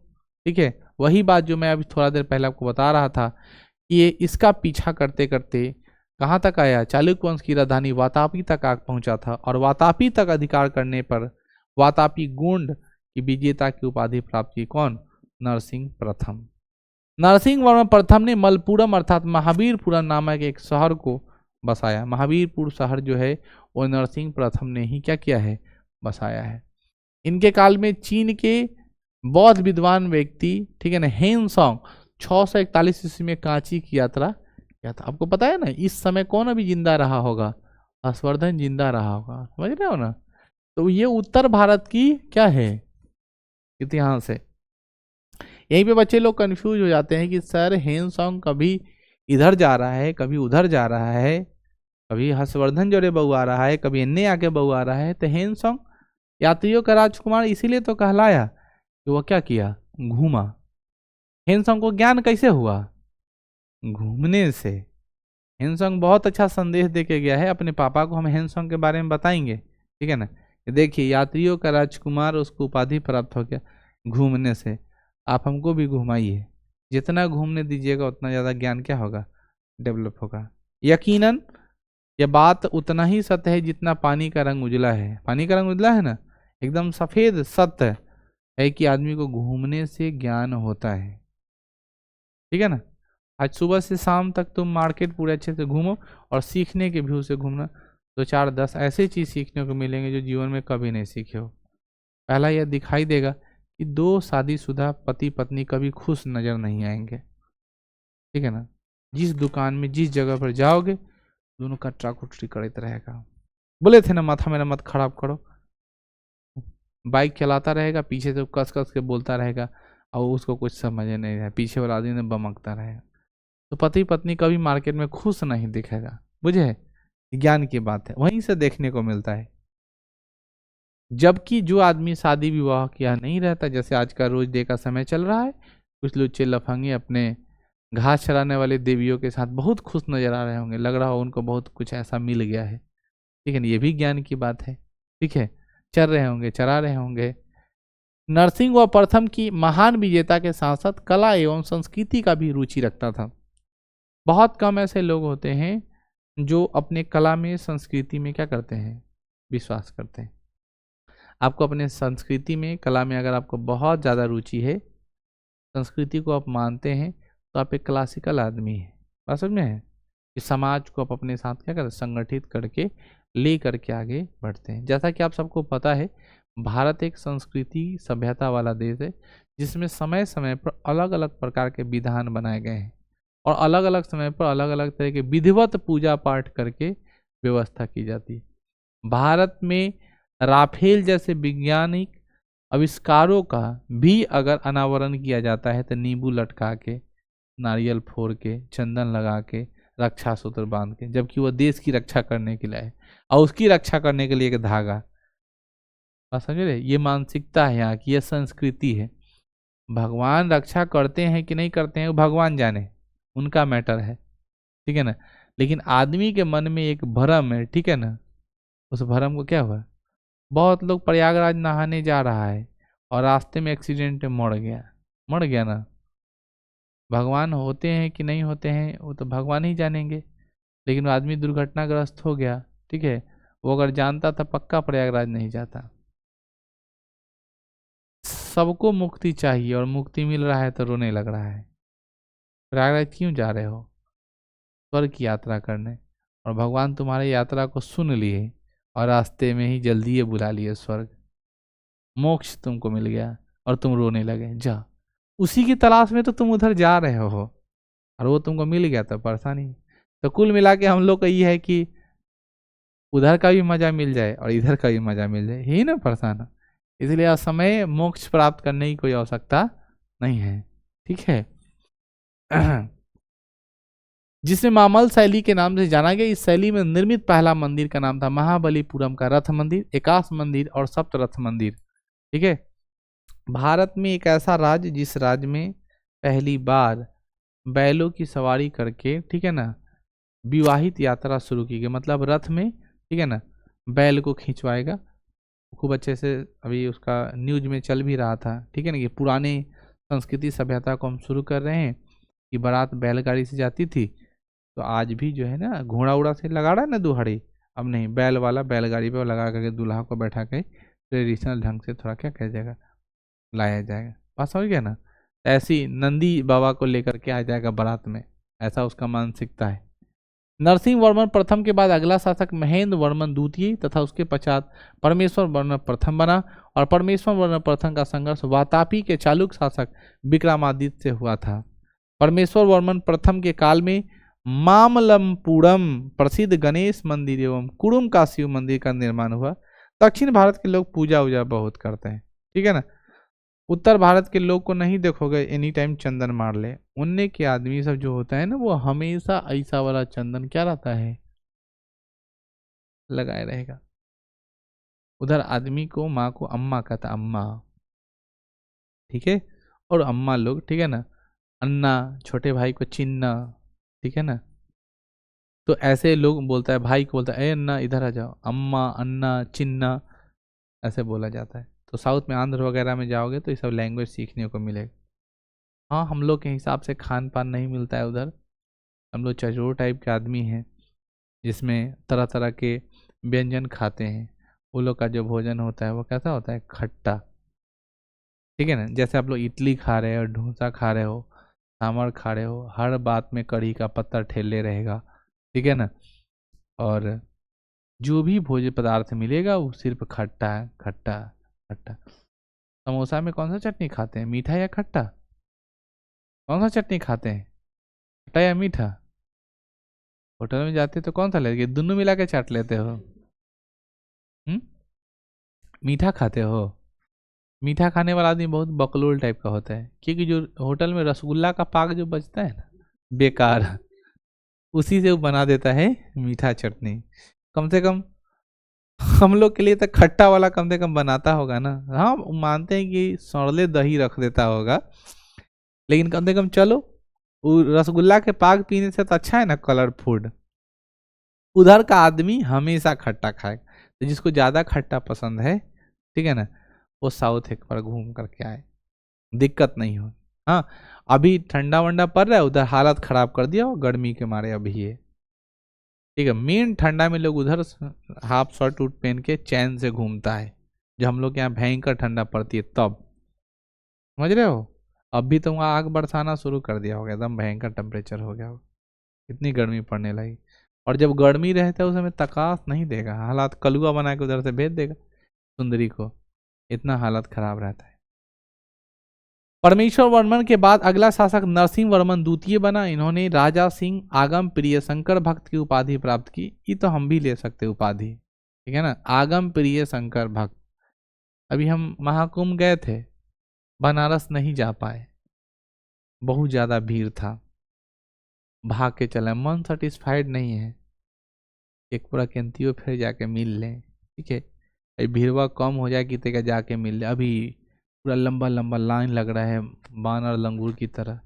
ठीक है, वही बात जो मैं अभी थोड़ा देर पहले आपको बता रहा था कि ये इसका पीछा करते करते कहाँ तक आया? चालुक्य वंश की राजधानी वातापी तक आ पहुंचा था, और वातापी तक अधिकार करने पर वातापी गोंड की विजेता की उपाधि प्राप्त की। कौन? नरसिंह प्रथम। नरसिंह वर्मन प्रथम ने मलपुरम अर्थात महावीरपुरम नामक एक शहर को बसाया। महावीरपुर शहर जो है वो नरसिंह प्रथम ने ही क्या किया है? बसाया है। इनके काल में चीन के बौद्ध विद्वान व्यक्ति, ठीक है ना, हेनसोंग 641 ईस्वी में कांची की यात्रा किया था। आपको पता है ना, इस समय कौन अभी जिंदा रहा होगा? हर्षवर्धन जिंदा रहा होगा। समझ रहे हो ना? तो ये उत्तर भारत की क्या है? इतिहास है। यहीं पे बच्चे लोग कंफ्यूज हो जाते हैं कि सर हेनसोंग कभी इधर जा रहा है, कभी उधर जा रहा है, कभी हर्षवर्धन जोड़े बहू आ रहा है, कभी इन्ने आके बहू आ रहा है। तो हेनसोंग यात्रियों का राजकुमार इसीलिए तो कहलाया कि वो क्या किया? घूमा। हेनसोंग को ज्ञान कैसे हुआ? घूमने से। हेनसोंग बहुत अच्छा संदेश दे के गया है अपने पापा को। हम हेनसोंग के बारे में बताएंगे, ठीक है ना। देखिए, यात्रियों का राजकुमार, उसको उपाधि प्राप्त हो गया घूमने से। आप हमको भी घुमाइए, जितना घूमने दीजिएगा उतना ज़्यादा ज्ञान क्या होगा? डेवलप होगा। यकीनन यह बात उतना ही सत्य है जितना पानी का रंग उजला है। पानी का रंग उजला है ना, एकदम सफेद सत्य है कि आदमी को घूमने से ज्ञान होता है। ठीक है ना। आज सुबह से शाम तक तुम मार्केट पूरे अच्छे से घूमो, और सीखने के व्यू से घूमना। 2 4 10 ऐसे चीज सीखने को मिलेंगे जो जीवन में कभी नहीं सीखे हो। पहला यह दिखाई देगा कि 2 शादीशुदा पति पत्नी कभी खुश नजर नहीं आएंगे। ठीक है ना। जिस दुकान में जिस जगह पर जाओगे, दोनों का ट्राकुट्री करते रहेगा। बोले थे ना, माथा मेरा मत खराब करो। बाइक चलाता रहेगा, पीछे से कस कस के बोलता रहेगा, और उसको कुछ समझ नहीं है, पीछे वाला आदमी ने बमकता रहेगा। तो पति पत्नी कभी मार्केट में खुश नहीं दिखेगा। बुझे? ज्ञान की बात है, वहीं से देखने को मिलता है। जबकि जो आदमी शादी विवाह किया नहीं रहता, जैसे आज का रोज डे का समय चल रहा है, कुछ लुच्चे लफंगे अपने घास चराने वाले देवियों के साथ बहुत खुश नजर आ रहे होंगे, लग रहा हो उनको बहुत कुछ ऐसा मिल गया है, ठीक है ना, ये भी ज्ञान की बात है, ठीक है। चर रहे होंगे, चरा रहे होंगे। नरसिंह व प्रथम की महान विजेता के साथ साथ कला एवं संस्कृति का भी रुचि रखता था। बहुत कम ऐसे लोग होते हैं जो अपने कला में, संस्कृति में क्या करते हैं, विश्वास करते हैं। आपको अपने संस्कृति में, कला में अगर आपको बहुत ज़्यादा रुचि है, संस्कृति को आप मानते हैं, तो आप एक क्लासिकल आदमी हैं। बात समझ में है कि समाज को आप अपने साथ क्या करते, संगठित करके ले करके आगे बढ़ते हैं। जैसा कि आप सबको पता है, भारत एक संस्कृति सभ्यता वाला देश है, जिसमें समय समय पर अलग अलग प्रकार के विधान बनाए गए हैं और अलग अलग समय पर अलग अलग तरह के विधिवत पूजा पाठ करके व्यवस्था की जाती है। भारत में राफेल जैसे वैज्ञानिक आविष्कारों का भी अगर अनावरण किया जाता है तो नींबू लटका के, नारियल फोड़ के, चंदन लगा के, रक्षा सूत्र बांध के, जबकि वह देश की रक्षा करने के लिए है और उसकी रक्षा करने के लिए एक धागा। समझ रहे, ये मानसिकता है यहाँ की, यह संस्कृति है। भगवान रक्षा करते हैं कि नहीं करते हैं वो भगवान जाने, उनका मैटर है, ठीक है ना। लेकिन आदमी के मन में एक भ्रम है, ठीक है ना। उस भ्रम को क्या हुआ, बहुत लोग प्रयागराज नहाने जा रहा है और रास्ते में एक्सीडेंट में मर गया ना। भगवान होते हैं कि नहीं होते हैं वो तो भगवान ही जानेंगे, लेकिन वो आदमी दुर्घटनाग्रस्त हो गया, ठीक है। वो अगर जानता था पक्का प्रयागराज नहीं जाता। सबको मुक्ति चाहिए और मुक्ति मिल रहा है तो रोने लग रहा है। प्रयागराज क्यों जा रहे हो, स्वर्ग की यात्रा करने, और भगवान तुम्हारी यात्रा को सुन लिए और रास्ते में ही जल्दी ही बुला लिए, स्वर्ग मोक्ष तुमको मिल गया और तुम रोने लगे। जा, उसी की तलाश में तो तुम उधर जा रहे हो और वो तुमको मिल गया तो परेशानी। तो कुल मिला के हम लोग का ये है कि उधर का भी मजा मिल जाए और इधर का भी मजा मिल जाए, यही ना परेशान। इसलिए असमय मोक्ष प्राप्त करने की कोई आवश्यकता नहीं है, ठीक है। जिसे मामल शैली के नाम से जाना गया, इस शैली में निर्मित पहला मंदिर का नाम था महाबलीपुरम का रथ मंदिर, एकाश मंदिर और सप्तरथ मंदिर, ठीक है। भारत में एक ऐसा राज्य जिस राज्य में पहली बार बैलों की सवारी करके, ठीक है ना, विवाहित यात्रा शुरू की गई, मतलब रथ में, ठीक है ना, बैल को खिंचवाएगा। खूब अच्छे से अभी उसका न्यूज में चल भी रहा था, ठीक है ना, कि पुराने संस्कृति सभ्यता को हम शुरू कर रहे हैं कि बारात बैलगाड़ी से जाती थी, तो आज भी जो है ना घोड़ा उड़ा से लगा रहा है ना दुहाड़ी, अब नहीं, बैल वाला बैलगाड़ी पे लगा करके दूल्हा को बैठा के ट्रेडिशनल ढंग से थोड़ा क्या कह जाएगा, लाया जाएगा। बात समझ गया ना। ऐसी नंदी बाबा को लेकर के आ जाएगा बारात में, ऐसा उसका मानसिकता है। नरसिंह वर्मन प्रथम के बाद अगला शासक महेंद्र वर्मन द्वितीय तथा उसके पश्चात परमेश्वर वर्मन प्रथम बना, और परमेश्वर वर्मन प्रथम का संघर्ष वातापी के चालुक्य शासक विक्रमादित्य से हुआ था। परमेश्वर वर्मन प्रथम के काल में मामल्लपुरम प्रसिद्ध गणेश मंदिर एवं कुडुम का शिव मंदिर का निर्माण हुआ। दक्षिण भारत के लोग पूजा वूजा बहुत करते हैं, ठीक है ना। उत्तर भारत के लोग को नहीं देखोगे एनी टाइम चंदन मार ले, उनने के आदमी सब जो होता है ना, वो हमेशा ऐसा वाला चंदन क्या रहता है, लगाए रहेगा। उधर आदमी को, माँ को अम्मा कहता, अम्मा, ठीक है। और अम्मा लोग, ठीक है ना, अन्ना, छोटे भाई को चिन्ना, ठीक है ना। तो ऐसे लोग बोलता है, भाई को बोलता है, ए अन्ना इधर आ जाओ, अम्मा, अन्ना, चिन्ना, ऐसे बोला जाता है। तो साउथ में, आंध्र वगैरह में जाओगे तो ये सब लैंग्वेज सीखने को मिलेगा। हाँ, हम लोग के हिसाब से खान पान नहीं मिलता है उधर, हम लोग चजोर टाइप के आदमी हैं, जिसमें तरह तरह के व्यंजन खाते हैं। वो लोग का जो भोजन होता है वो कैसा होता है, खट्टा, ठीक है ना। जैसे आप लोग इडली खा रहे हो, डोसा खा रहे हो, सांभर खा रहे हो, हर बात में कढ़ी का पत्ता ठेले रहेगा, ठीक है ना। और जो भी भोज्य पदार्थ मिलेगा वो सिर्फ खट्टा है, खट्टा खट्टा। समोसा में कौन सा चटनी खाते हैं, मीठा या खट्टा, कौन सा चटनी खाते हैं, खट्टा या मीठा। होटल में जाते तो कौन सा लेते, दोनों मिला के चाट लेते हो। मीठा खाते हो। मीठा खाने वाला आदमी बहुत बकलोल टाइप का होता है, क्योंकि जो होटल में रसगुल्ला का पाक जो बचता है ना, बेकार, उसी से वो बना देता है मीठा चटनी। कम से कम हम लोग के लिए तो खट्टा वाला कम से कम बनाता होगा ना। हाँ, मानते हैं कि सड़ले दही रख देता होगा, लेकिन कम से कम चलो रसगुल्ला के पाक पीने से तो अच्छा है ना कलर फूड। उधर का आदमी हमेशा खट्टा खाएगा, तो जिसको ज्यादा खट्टा पसंद है, ठीक है ना, वो साउथ एक बार घूम करके आए, दिक्कत नहीं हो। हाँ, अभी ठंडा वंडा पड़ रहा है, उधर हालत खराब कर दिया हो गर्मी के मारे अभी ये, ठीक है। मेन ठंडा में लोग उधर हाफ शर्ट उट पहन के चैन से घूमता है, जो हम लोग के यहाँ भयंकर ठंडा पड़ती है तब, समझ रहे हो। अभी तो वहाँ आग बरसाना शुरू कर दिया होगा, एकदम भयंकर टेम्परेचर हो गया हो, इतनी गर्मी पड़ने लगी। और जब गर्मी रहता है उस समय तकास नहीं देगा, हालात कलुआ बना के उधर से भेज देगा सुंदरी को, इतना हालत खराब रहता है। परमेश्वर वर्मन के बाद अगला शासक नरसिंह वर्मन द्वितीय बना। इन्होंने राजा सिंह आगम प्रिय शंकर भक्त की उपाधि प्राप्त की। ये तो हम भी ले सकते उपाधि, ठीक है ना, आगम प्रिय शंकर भक्त। अभी हम महाकुंभ गए थे, बनारस नहीं जा पाए, बहुत ज्यादा भीड़ था, भाग के चले, मन सेटिस्फाइड नहीं है, एक पूरा केंतियो फिर जाके मिल लें, ठीक है, अभी भीड़वा कम हो जाए कि तक जाके मिल ले। अभी पूरा लंबा लंबा लाइन लग रहा है बानर लंगूर की तरह।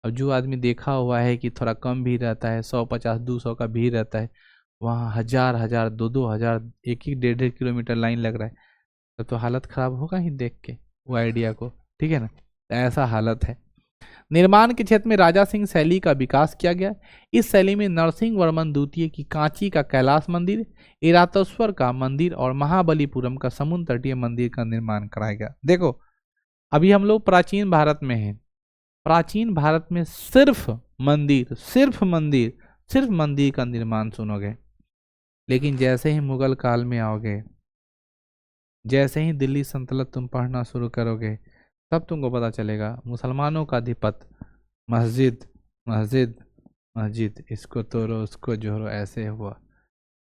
अब जो आदमी देखा हुआ है कि थोड़ा कम भीड़ रहता है, 150-200 का भीड़ रहता है, वहाँ हजार हजार 2-2 हजार, एक 1.5 किलोमीटर लाइन लग रहा है, तब तो हालत खराब होगा ही देख के वो आइडिया को, ठीक है ना, तो ऐसा हालत है। निर्माण के क्षेत्र में राजा सिंह शैली का विकास किया गया। इस शैली में नरसिंह वर्मन द्वितीय की कांची का कैलाश मंदिर, इरातोस्वर का मंदिर और महाबलीपुरम का समुद्र तटीय मंदिर का निर्माण कराया गया। देखो, अभी हम लोग प्राचीन भारत में हैं, प्राचीन भारत में सिर्फ मंदिर, सिर्फ मंदिर, सिर्फ मंदिर का निर्माण सुनोगे। लेकिन जैसे ही मुगल काल में आओगे, जैसे ही दिल्ली सल्तनत तुम पढ़ना शुरू करोगे, तब तुमको पता चलेगा मुसलमानों का अधिपत मस्जिद मस्जिद मस्जिद, इसको तोड़ो उसको जोड़ो, ऐसे हुआ।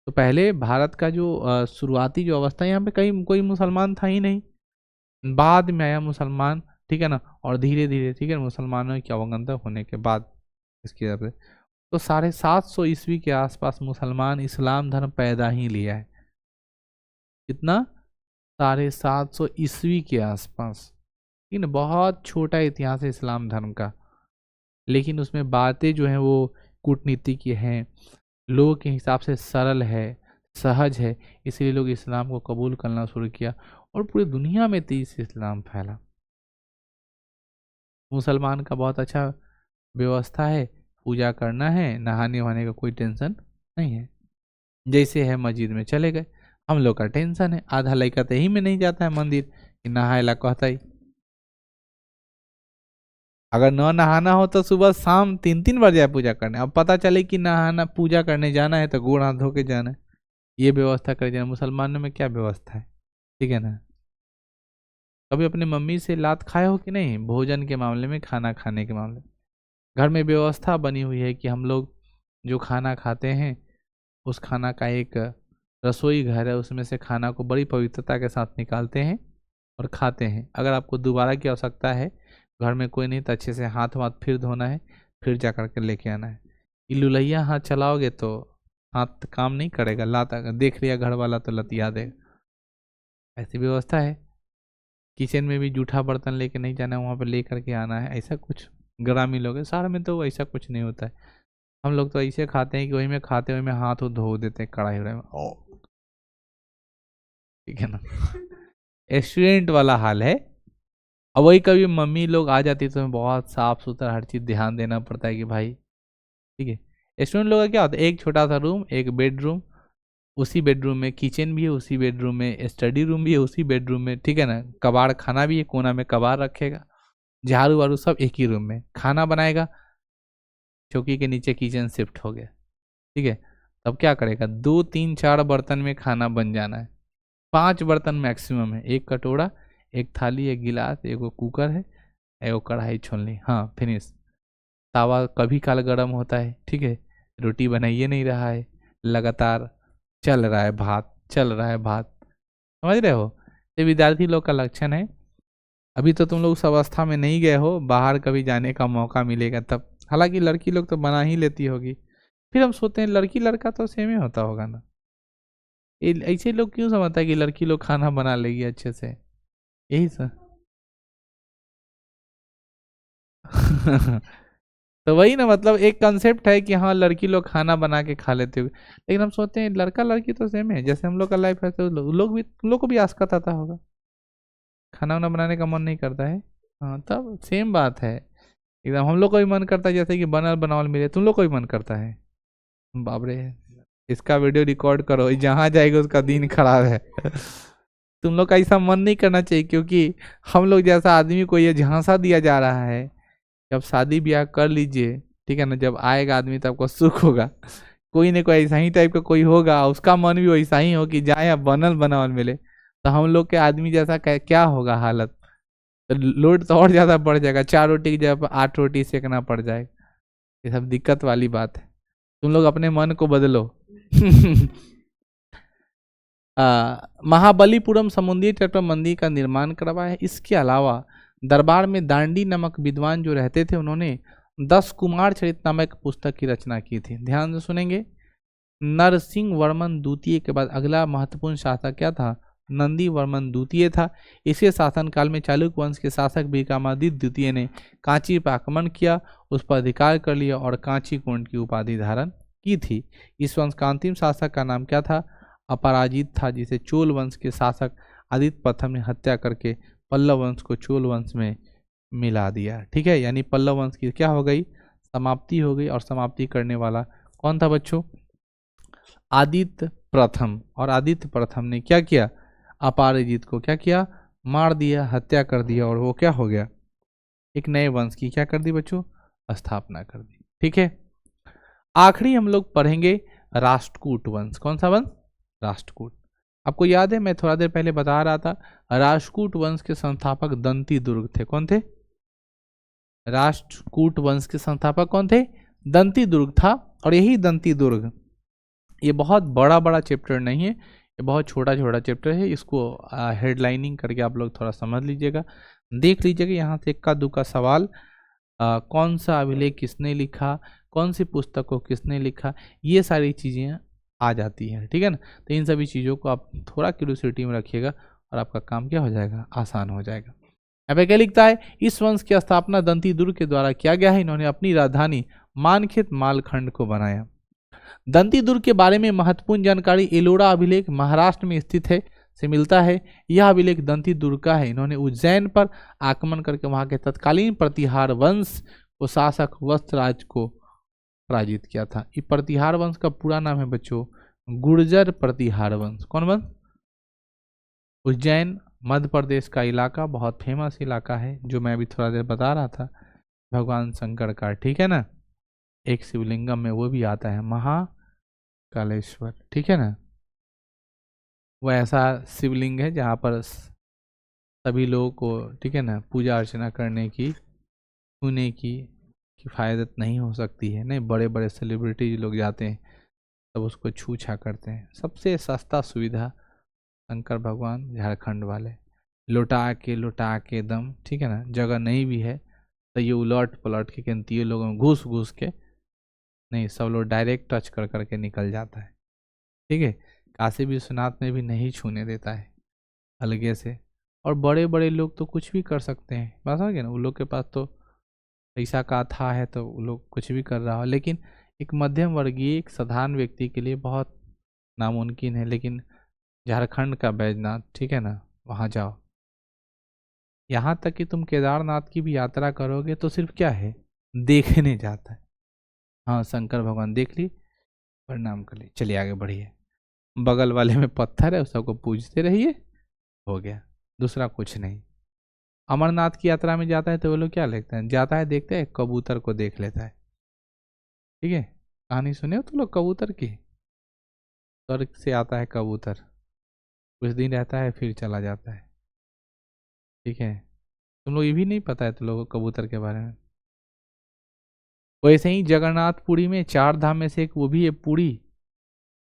तो पहले भारत का जो शुरुआती जो अवस्था, यहाँ पे कहीं कोई मुसलमान था ही नहीं, बाद में आया मुसलमान, ठीक है ना, और धीरे धीरे, ठीक है, मुसलमानों की अवगंता होने के बाद इसकी वजह से तो 750 ईस्वी के आसपास मुसलमान इस्लाम धर्म पैदा ही लिया है। कितना? 750 ईस्वी के आसपास, ठीक है, बहुत छोटा इतिहास है इस्लाम धर्म का, लेकिन उसमें बातें जो हैं वो कूटनीति की हैं, लोगों के हिसाब से सरल है, सहज है, इसलिए लोग इस्लाम को कबूल करना शुरू किया और पूरी दुनिया में तेजी से इस्लाम फैला। मुसलमान का बहुत अच्छा व्यवस्था है, पूजा करना है, नहाने वहाने का कोई टेंशन नहीं है, जैसे है मस्जिद में चले गए। हम लोग का टेंशन है, आधा लड़का तो यही में नहीं जाता है मंदिर कि नहाएला कहता ही, अगर न नहाना हो तो सुबह शाम 3-3 बार जाए पूजा करने। अब पता चले कि नहाना पूजा करने जाना है तो गोड़ हाथ धो के जाना है, ये व्यवस्था कर जाना। मुसलमानों में क्या व्यवस्था है, ठीक है ना। कभी अपनी मम्मी से लात खाए हो कि नहीं, भोजन के मामले में, खाना खाने के मामले में? घर में व्यवस्था बनी हुई है कि हम लोग जो खाना खाते हैं, उस खाना का एक रसोई घर है, उसमें से खाना को बड़ी पवित्रता के साथ निकालते हैं और खाते हैं। अगर आपको दोबारा की आवश्यकता है, घर में कोई नहीं, तो अच्छे से हाथ वाथ फिर धोना है, फिर जा करके लेके आना है। ये लुलैया हाथ चलाओगे तो हाथ काम नहीं करेगा, लात अगर देख लिया घर वाला तो लतिया देगा, ऐसी व्यवस्था है। किचन में भी जूठा बर्तन लेके नहीं जाना है, वहाँ पर ले करके आना है, ऐसा कुछ ग्रामीण लोग हैं। शहर में तो ऐसा कुछ नहीं होता है, हम लोग तो ऐसे खाते हैं कि वही में खाते हुए में हाथ धो देते हैं कढ़ाई में, ठीक है ना। स्टूडेंट वाला हाल है। और वही कभी मम्मी लोग आ जाती तो बहुत साफ सुथरा हर चीज़ ध्यान देना पड़ता है कि भाई, ठीक है। स्टूडेंट लोग का क्या होता है, एक छोटा सा रूम, एक बेडरूम, उसी बेडरूम में किचन भी है, उसी बेडरूम में स्टडी रूम भी है, उसी बेडरूम में, ठीक है ना, कबाड़ खाना भी है, कोना में कबाड़ रखेगा, झाड़ू वाड़ू सब एक ही रूम में, खाना बनाएगा, चौकी के नीचे किचन शिफ्ट हो गया, ठीक है। तब क्या करेगा, 2-3-4 बर्तन में खाना बन जाना है, 5 बर्तन मैक्सिमम है, एक कटोरा, एक थाली, एक गिलास, एगो कुकर है, एगो कढ़ाई छोलनी, हाँ फिनिश। तावा कभी काल गर्म होता है, ठीक है, रोटी बनाइए नहीं रहा है, लगातार चल रहा है भात, चल रहा है भात, समझ रहे हो। ये विद्यार्थी लोग का लक्षण है। अभी तो तुम लोग उस अवस्था में नहीं गए हो, बाहर कभी जाने का मौका मिलेगा तब, हालांकि लड़की लोग तो बना ही लेती होगी, फिर हम सोचते हैं लड़की लड़का तो सेम ही होता होगा ना। ऐसे लोग क्यों समझता है कि लड़की लोग खाना बना लेगी अच्छे से, यही सर। तो वही ना, मतलब एक कंसेप्ट है कि हाँ लड़की लोग खाना बना के खा लेते हुए, लेकिन हम सोचते हैं लड़का लड़की तो सेम है, जैसे हम लोग का लाइफ है तो लोग भी, तुम लोग को भी आस्कत आता होगा, खाना वाना बनाने का मन नहीं करता है। हाँ तब सेम बात है एकदम, हम लोग को भी मन करता है जैसे कि बनल बनावल मिले, तुम लोग को भी मन करता है। बाप रे, इसका वीडियो रिकॉर्ड करो, जहाँ जाएगा उसका दिन खराब है। तुम लोग का ऐसा मन नहीं करना चाहिए, क्योंकि हम लोग जैसा आदमी को ये झांसा दिया जा रहा है, जब शादी ब्याह कर लीजिए, ठीक है ना, जब आएगा आदमी तब आपको सुख होगा। कोई न कोई ऐसा ही टाइप का कोई होगा, उसका मन भी वैसा ही हो कि जाए अब बनल बनावल मिले, तो हम लोग के आदमी जैसा क्या होगा हालत, तो लोड तो और ज़्यादा बढ़ जाएगा, 4 रोटी की जगह 8 रोटी सेकना पड़ जाएगा। ये सब दिक्कत वाली बात है, तुम लोग अपने मन को बदलो। महाबलीपुरम समुद्री तट पर मंदिर का निर्माण करवाया है। इसके अलावा दरबार में दांडी नामक विद्वान जो रहते थे, उन्होंने 10 कुमार चरित नामक पुस्तक की रचना की थी। ध्यान से सुनेंगे। नरसिंह वर्मन द्वितीय के बाद अगला महत्वपूर्ण शासक क्या था? नंदी वर्मन द्वितीय था। इसी शासनकाल में चालुक्य वंश के शासक विक्रमादित्य द्वितीय ने कांची पर आक्रमण किया, उस पर अधिकार कर लिया और कांची कुंड की उपाधि धारण की थी। इस वंश का अंतिम शासक का नाम क्या था? अपराजित था, जिसे चोल वंश के शासक आदित्य प्रथम ने हत्या करके पल्लव वंश को चोल वंश में मिला दिया। ठीक है, यानी पल्लव वंश की क्या हो गई? समाप्ति हो गई। और समाप्ति करने वाला कौन था बच्चों? आदित्य प्रथम। और आदित्य प्रथम ने क्या किया? अपराजित को क्या किया? मार दिया, हत्या कर दिया, और वो क्या हो गया? एक नए वंश की क्या कर दी बच्चों? स्थापना कर दी। ठीक है, आखिरी हम लोग पढ़ेंगे राष्ट्रकूट वंश। कौन सा वंश? राष्ट्रकूट। आपको याद है, मैं थोड़ा देर पहले बता रहा था, राष्ट्रकूट वंश के संस्थापक दंती दुर्ग थे। कौन थे? राष्ट्रकूट वंश के संस्थापक कौन थे? दंती दुर्ग था। और यही दंती दुर्ग, ये बहुत बड़ा बड़ा चैप्टर नहीं है, ये बहुत छोटा छोटा चैप्टर है। इसको हेडलाइनिंग करके आप लोग थोड़ा समझ लीजिएगा, देख लीजिएगा। यहाँ से इक्का दुक्का सवाल, कौन सा अभिलेख किसने लिखा, कौन सी पुस्तक को किसने लिखा, ये सारी चीज़ें आ जाती हैं। ठीक है ना, तो इन सभी चीज़ों को आप थोड़ा क्यूरियोसिटी में रखिएगा और आपका काम क्या हो जाएगा? आसान हो जाएगा। यहाँ पे क्या लिखता है? इस वंश की स्थापना दंती दुर्ग के द्वारा किया गया है। इन्होंने अपनी राजधानी मानखेत मालखंड को बनाया। दंती दुर्ग के बारे में महत्वपूर्ण जानकारी एलोरा अभिलेख महाराष्ट्र में स्थित है से मिलता है। यह अभिलेख दंती दुर्ग का है। इन्होंने उज्जैन पर आक्रमण करके वहां के तत्कालीन प्रतिहार वंश को शासक वस्त्रराज को पराजित किया था। ये प्रतिहार वंश का पूरा नाम है बच्चों गुर्जर प्रतिहार वंश। कौन वंश? उज्जैन मध्य प्रदेश का इलाका, बहुत फेमस इलाका है, जो मैं अभी थोड़ा देर बता रहा था, भगवान शंकर का। ठीक है ना, एक शिवलिंगम में वो भी आता है महाकालेश्वर। ठीक है ना, वो ऐसा शिवलिंग है जहाँ पर सभी लोगों को, ठीक है ना, पूजा अर्चना करने की, छूने की किफ़ायत नहीं हो सकती है। नहीं, बड़े बड़े सेलिब्रिटीज लोग जाते हैं, तब उसको छू छा करते हैं। सबसे सस्ता सुविधा शंकर भगवान झारखंड वाले, लुटा के दम, ठीक है ना, जगह नहीं भी है तो ये उलट पलट के केंद्रीय लोगों में घुस घुस के नहीं, सब लोग डायरेक्ट टच कर करके निकल जाता है। ठीक है, काशी विश्वनाथ में भी नहीं छूने देता है अलगे से। और बड़े बड़े लोग तो कुछ भी कर सकते हैं, बात हो गया ना, उन लोग के पास तो पैसा का था है तो वो लोग कुछ भी कर रहा हो। लेकिन एक मध्यम वर्गीय, एक साधारण व्यक्ति के लिए बहुत नामुमकिन है। लेकिन झारखंड का बैजनाथ, ठीक है ना, वहाँ जाओ। यहाँ तक कि तुम केदारनाथ की भी यात्रा करोगे तो सिर्फ क्या है? देखने जाता है। हाँ, शंकर भगवान देख ली, प्रणाम कर ली, चलिए आगे बढ़िए। बगल वाले में पत्थर है, उस सबको पूजते रहिए, हो गया, दूसरा कुछ नहीं। अमरनाथ की यात्रा में जाता है तो वो लोग क्या लेते हैं? जाता है, देखते हैं, कबूतर को देख लेता है। ठीक है, कहानी सुने हो तो लोग कबूतर की? स्वर्ग से आता है कबूतर, कुछ दिन रहता है फिर चला जाता है। ठीक है, तुम लोग ये भी नहीं पता है तुम लोगों को कबूतर के बारे में? वैसे ही जगन्नाथपुरी में 4 धाम में से एक वो भी है पुरी।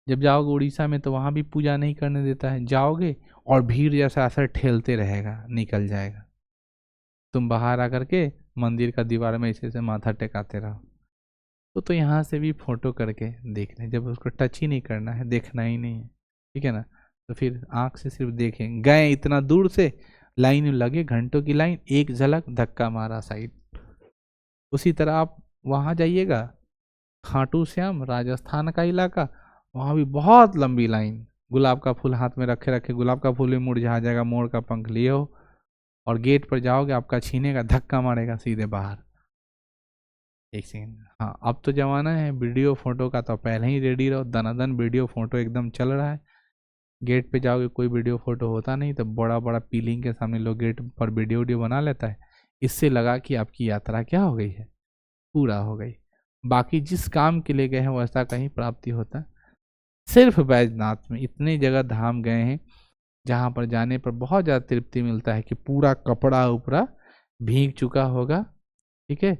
जब जाओगे उड़ीसा में तो वहाँ भी पूजा नहीं करने देता है। जाओगे और भीड़ जैसा असर ठेलते रहेगा, निकल जाएगा। तुम बाहर आकर के मंदिर का दीवार में ऐसे माथा टेकाते रहो। तो यहाँ से भी फोटो करके देख लें, जब उसको टच ही नहीं करना है, देखना ही नहीं है, ठीक है ना, तो फिर आँख से सिर्फ देखें। गए इतना दूर से, लाइन में लगे, घंटों की लाइन, एक झलक, धक्का मारा साइड। उसी तरह आप वहाँ जाइएगा, खाटू श्याम राजस्थान का इलाका, वहाँ भी बहुत लंबी लाइन, गुलाब का फूल हाथ में रखे रखे, गुलाब का फूल भी मुरझा जाएगा, मोर का पंख लिए हो, और गेट पर जाओगे आपका छीनेगा, धक्का मारेगा सीधे बाहर। एक सेकेंड, हाँ अब तो जमाना है वीडियो फोटो का, तो पहले ही रेडी रहो, दनादन वीडियो फोटो एकदम चल रहा है। गेट पे जाओगे कोई वीडियो फोटो होता नहीं, तो बड़ा बड़ा पीलिंग के सामने लोग गेट पर वीडियो बना लेता है, इससे लगा कि आपकी यात्रा क्या हो गई है, पूरा हो गई। बाकी जिस काम के लिए गए हैं वैसा कहीं प्राप्ति होता है। सिर्फ बैजनाथ में इतनी जगह धाम गए हैं जहाँ पर जाने पर बहुत ज़्यादा तृप्ति मिलता है कि पूरा कपड़ा उपड़ा भीग चुका होगा, ठीक है,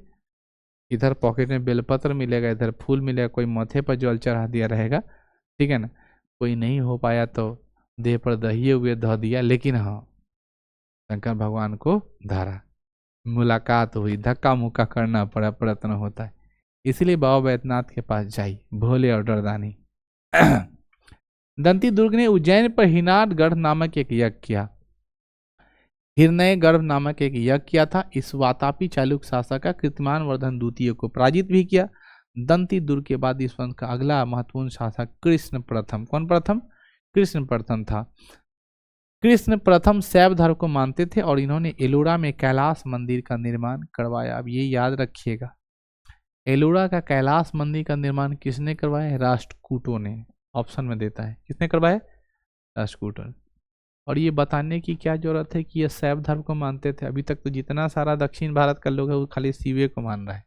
इधर पॉकेट में बेलपत्र मिलेगा, इधर फूल मिलेगा, कोई माथे पर जल चढ़ा दिया रहेगा, ठीक है ना, कोई नहीं हो पाया तो देह पर दहिए हुए धो दिया, लेकिन हाँ शंकर भगवान को धारा, मुलाकात हुई, धक्का मुक्का करना पड़ा, प्रयत्न होता है। इसलिए बाबा बैद्यनाथ के पास जाइए, भोले और डरदानी। दंती दुर्ग ने उज्जैन पर हिनाद गढ़ नामक एक यज्ञ किया, हिरण्य गर्भ नामक एक यज्ञ किया था। इस वातापी चालुक्य शासक का कीर्तिमान वर्धन द्वितीय को पराजित भी किया। दंती दुर्ग के बाद इस वंश का अगला महत्वपूर्ण शासक कृष्ण प्रथम, कौन प्रथम? कृष्ण प्रथम था। कृष्ण प्रथम शैव धर्म को मानते थे और इन्होंने एलोरा में कैलाश मंदिर का निर्माण करवाया। अब ये याद रखिएगा, एलोरा का कैलाश मंदिर का निर्माण किसने करवाया? राष्ट्रकूटों ने। ऑप्शन में देता है, किसने करवाया? राष्ट्रकूटों ने। और ये बताने की क्या जरूरत है कि ये शैव धर्म को मानते थे? अभी तक तो जितना सारा दक्षिण भारत का लोग है वो खाली शिवे को मान रहा है।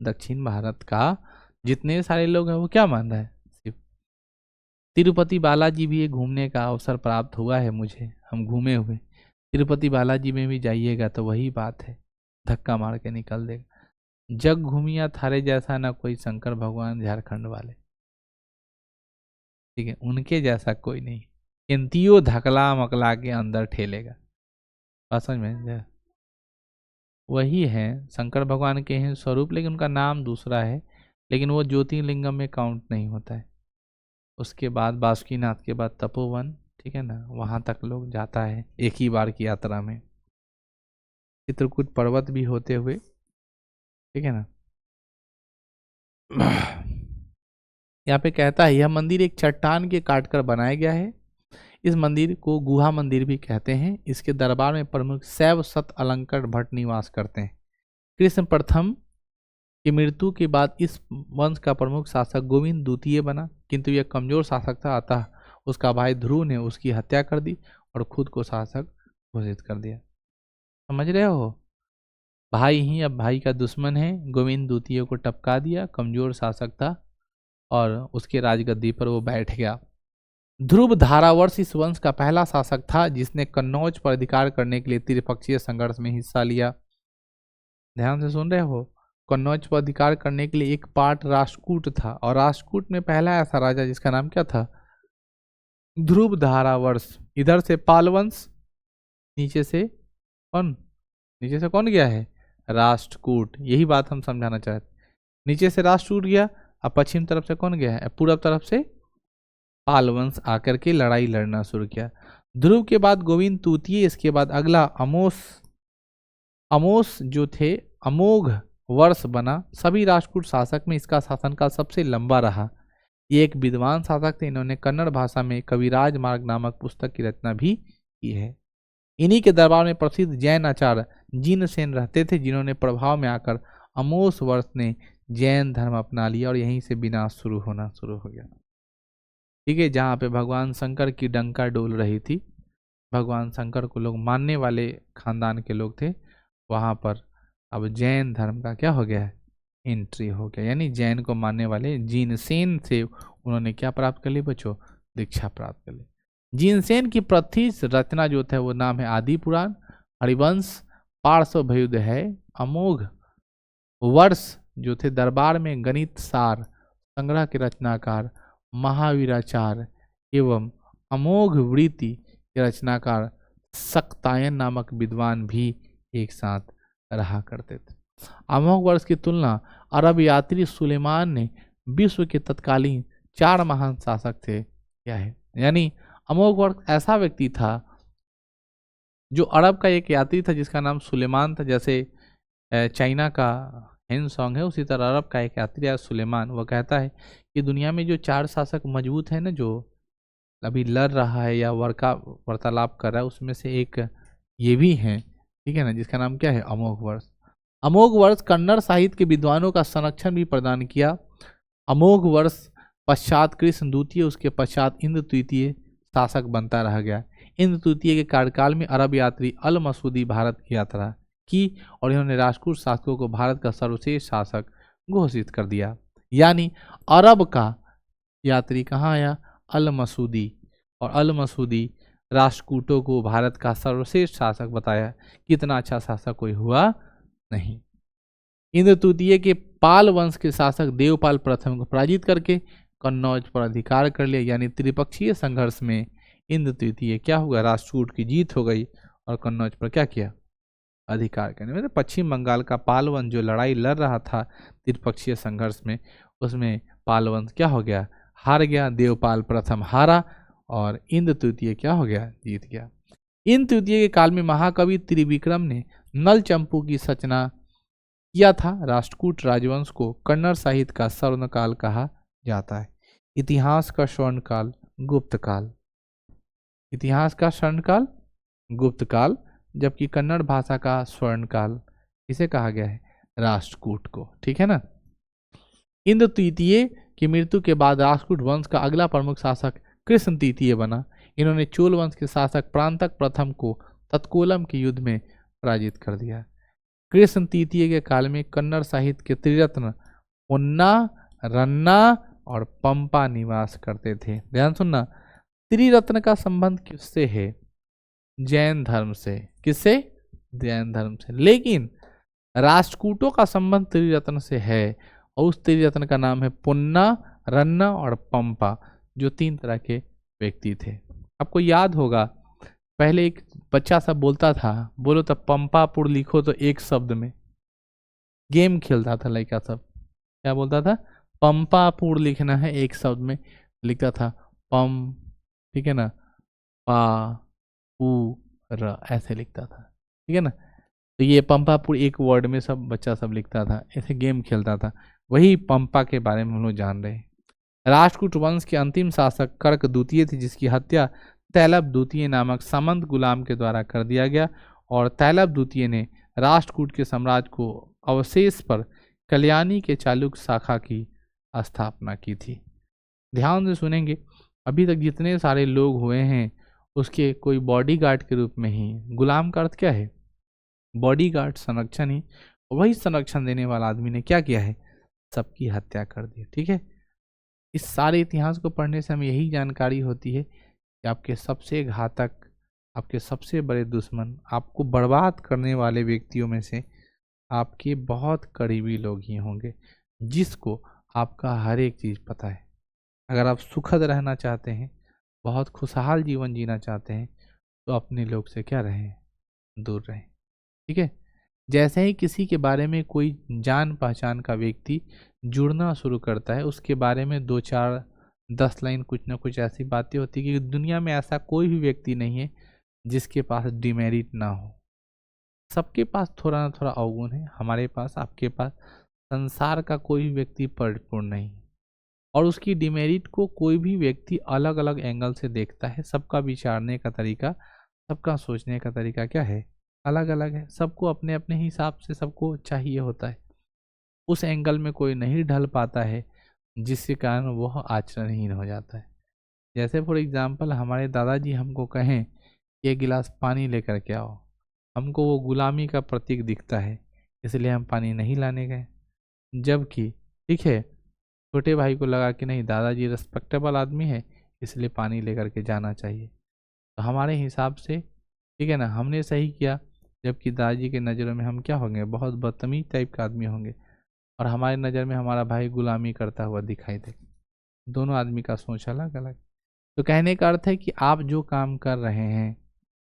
दक्षिण भारत का जितने सारे लोग हैं वो क्या मान रहा है? शिव। तिरुपति बालाजी भी ये घूमने का अवसर प्राप्त हुआ है मुझे, हम घूमे हुए। तिरुपति बालाजी में भी जाइएगा तो वही बात है, धक्का मार के निकल देगा। जग घूमिया थारे जैसा ना कोई शंकर भगवान झारखंड वाले, ठीक है, उनके जैसा कोई नहीं। इंतियो धकला मकला के अंदर ठेलेगा। समझ में? वही है, शंकर भगवान के हैं स्वरूप, लेकिन उनका नाम दूसरा है, लेकिन वो ज्योतिर्लिंगम में काउंट नहीं होता है। उसके बाद बासुकीनाथ के बाद तपोवन, ठीक है ना, वहाँ तक लोग जाता है एक ही बार की यात्रा में, चित्रकूट पर्वत भी होते हुए, ठीक है ना। यहाँ पे कहता है यह मंदिर एक चट्टान के काटकर बनाया गया है। इस मंदिर को गुहा मंदिर भी कहते हैं। इसके दरबार में प्रमुख शैव सत अलंकर भट्ट निवास करते हैं। कृष्ण प्रथम की मृत्यु के बाद इस वंश का प्रमुख शासक गोविंद द्वितीय बना, किंतु यह कमजोर शासक था, अतः उसका भाई ध्रुव ने उसकी हत्या कर दी और खुद को शासक घोषित कर दिया। समझ रहे हो? भाई ही अब भाई का दुश्मन है। गोविंद द्वितीय को टपका दिया, कमजोर शासक था और उसके राजगद्दी पर वो बैठ गया। ध्रुव धारावर्ष इस वंश का पहला शासक था जिसने कन्नौज पर अधिकार करने के लिए त्रिपक्षीय संघर्ष में हिस्सा लिया। ध्यान से सुन रहे हो? कन्नौज पर अधिकार करने के लिए एक पार्ट राष्ट्रकूट था और राष्ट्रकूट में पहला ऐसा राजा जिसका नाम क्या था? ध्रुव धारावर्ष। इधर से पाल वंश, नीचे से कौन? नीचे से कौन गया है? राष्ट्रकूट। यही बात हम समझाना चाहते। नीचे से राष्ट्रकूट गया, अब पश्चिम तरफ से कौन गया है? पूर्व तरफ से पाल वंश आकर के लड़ाई लड़ना शुरू किया। ध्रुव के बाद गोविंद तृतीय, इसके बाद अगला अमोस जो थे अमोघ वर्ष बना। सभी राष्ट्रकूट शासक में इसका शासनकाल सबसे लंबा रहा। ये एक विद्वान शासक थे। इन्होंने कन्नड़ भाषा में कविराज मार्ग नामक पुस्तक की रचना भी की है। इन्हीं के दरबार में प्रसिद्ध जैन आचार्य जिनसेन रहते थे, जिन्होंने प्रभाव में आकर अमोस वर्ष ने जैन धर्म अपना लिया और यहीं से विनाश शुरू हो गया। ठीक है, जहाँ पे भगवान शंकर की डंका डोल रही थी, भगवान शंकर को लोग मानने वाले खानदान के लोग थे, वहाँ पर अब जैन धर्म का क्या हो गया है? एंट्री हो गया। यानी जैन को मानने वाले जिनसेन से उन्होंने क्या प्राप्त कर ली बच्चों? दीक्षा प्राप्त कर ली। जिनसेन की प्रथि रचना जो था वो नाम है आदि पुराण। हरिवंश पार्श्व भयुद है। अमोघ वर्ष जो थे दरबार में गणित सार संग्रह के रचनाकार महावीराचार्य एवं अमोघ वृत्ति के रचनाकार सक्तायन नामक विद्वान भी एक साथ रहा करते थे। अमोघ वर्ष की तुलना अरब यात्री सुलेमान ने विश्व के तत्कालीन 4 महान शासक थे क्या है। यानी अमोघ वर्ष ऐसा व्यक्ति था जो अरब का एक यात्री था जिसका नाम सुलेमान था। जैसे चाइना का हिंद सॉन्ग है, उसी तरह अरब का एक यात्री है सुलेमान, वह कहता है कि दुनिया में जो 4 शासक मजबूत है ना, जो अभी लड़ रहा है या वार्तालाप कर रहा है, उसमें से एक ये भी है, ठीक है ना, जिसका नाम क्या है, अमोघ वर्ष। अमोघ वर्ष कन्नड़ साहित्य के विद्वानों का संरक्षण भी प्रदान किया। अमोघ वर्ष पश्चात कृष्ण द्वितीय, उसके पश्चात इंद्र तृतीय शासक बनता रह गया। इंद्र तृतीय के कार्यकाल में अरब यात्री अल मसूदी भारत की यात्रा की और इन्होंने राष्ट्रकूट शासकों को भारत का सर्वश्रेष्ठ शासक घोषित कर दिया। यानी अरब का यात्री कहाँ आया, अल मसूदी, और अल मसूदी राष्ट्रकूटों को भारत का सर्वश्रेष्ठ शासक बताया। कितना अच्छा शासक कोई हुआ नहीं। इंद्र तृतीय के पाल वंश के शासक देवपाल प्रथम को पराजित करके कन्नौज पर अधिकार कर लिया। यानी त्रिपक्षीय संघर्ष में इंद्र तृतीय क्या हुआ, राष्ट्रकूट की जीत हो गई और कन्नौज पर क्या किया, अधिकार करने में। पश्चिम बंगाल का पाल वंश जो लड़ाई लड़ रहा था त्रिपक्षीय संघर्ष में, उसमें पाल वंश क्या हो गया, हार गया। देवपाल प्रथम हारा और इंद्र तृतीय क्या हो गया, जीत गया। इंद्र तृतीय के काल में महाकवि त्रिविक्रम ने नल चंपू की रचना किया था। राष्ट्रकूट राजवंश को कन्नड़ साहित्य का स्वर्ण काल कहा जाता है। इतिहास का स्वर्ण काल गुप्त काल, इतिहास का स्वर्ण काल गुप्त काल, जबकि कन्नड़ भाषा का स्वर्ण काल किसे कहा गया है, राष्ट्रकूट को, ठीक है ना। इंद्र तृतीय की मृत्यु के बाद राष्ट्रकूट वंश का अगला प्रमुख शासक कृष्ण तृतीय बना। इन्होंने चोल वंश के शासक प्रांतक प्रथम को तत्कोलम के युद्ध में पराजित कर दिया। कृष्ण तृतीय के काल में कन्नड़ साहित्य के त्रिरत्न उन्ना, रन्ना और पंपा निवास करते थे। ध्यान सुनना, त्रिरत्न का संबंध किससे है, जैन धर्म से। किससे, जैन धर्म से। लेकिन राष्ट्रकूटों का संबंध त्रिरत्न से है और उस त्रिरत्न का नाम है पुन्ना, रन्ना और पंपा, जो 3 तरह के व्यक्ति थे। आपको याद होगा पहले एक बच्चा सब बोलता था, बोलो तो पंपापुर लिखो तो एक शब्द में, गेम खेलता था लड़का सब, क्या बोलता था, पंपापुर लिखना है एक शब्द में, लिखता था पम, ठीक है ना, पा पू र, ऐसे लिखता था, ठीक है ना। तो ये पंपापुर एक वर्ड में सब बच्चा सब लिखता था, ऐसे गेम खेलता था। वही पंपा के बारे में हम लोग जान रहे हैं। राष्ट्रकूट वंश के अंतिम शासक कर्क द्वितीय थे, जिसकी हत्या तैलब द्वितीय नामक सामंत गुलाम के द्वारा कर दिया गया और तैलब द्वितीय ने राष्ट्रकूट के साम्राज्य को अवशेष पर कल्याणी के चालुक्य शाखा की स्थापना की थी। ध्यान से सुनेंगे, अभी तक जितने सारे लोग हुए हैं उसके कोई बॉडीगार्ड के रूप में ही, गुलाम का अर्थ क्या है, बॉडीगार्ड, संरक्षण ही, वही संरक्षण देने वाला आदमी ने क्या किया है, सबकी हत्या कर दी, ठीक है। इस सारे इतिहास को पढ़ने से हमें यही जानकारी होती है कि आपके सबसे घातक, आपके सबसे बड़े दुश्मन, आपको बर्बाद करने वाले व्यक्तियों में से आपके बहुत करीबी लोग ही होंगे, जिसको आपका हर एक चीज़ पता है। अगर आप सुखद रहना चाहते हैं, बहुत खुशहाल जीवन जीना चाहते हैं, तो अपने लोग से क्या रहें, दूर रहें, ठीक है। जैसे ही किसी के बारे में कोई जान पहचान का व्यक्ति जुड़ना शुरू करता है, उसके बारे में 2, 4, 10 लाइन कुछ ना कुछ ऐसी बातें होती है कि दुनिया में ऐसा कोई भी व्यक्ति नहीं है जिसके पास डिमेरिट ना हो। सबके पास थोड़ा ना थोड़ा अवगुण है, हमारे पास, आपके पास, संसार का कोई भी व्यक्ति परिपूर्ण नहीं, और उसकी डिमेरिट को कोई भी व्यक्ति अलग अलग एंगल से देखता है। सबका विचारने का तरीका, सबका सोचने का तरीका क्या है, अलग अलग है। सबको अपने अपने हिसाब से सबको चाहिए होता है, उस एंगल में कोई नहीं ढल पाता है, जिसके कारण वह आचरणहीन हो जाता है। जैसे फॉर एग्जाम्पल हमारे दादाजी हमको कहें कि 1 गिलास पानी लेकर के आओ, हमको वो गुलामी का प्रतीक दिखता है, इसलिए हम पानी नहीं लाने गए। जबकि ठीक है, छोटे भाई को लगा कि नहीं, दादाजी रिस्पेक्टेबल आदमी है, इसलिए पानी लेकर के जाना चाहिए। तो हमारे हिसाब से, ठीक है ना, हमने सही किया, जबकि दादाजी के नज़रों में हम क्या होंगे, बहुत बदतमीज टाइप का आदमी होंगे, और हमारी नज़र में हमारा भाई गुलामी करता हुआ दिखाई दे। दोनों आदमी का सोच अलग अलग। तो कहने का अर्थ है कि आप जो काम कर रहे हैं,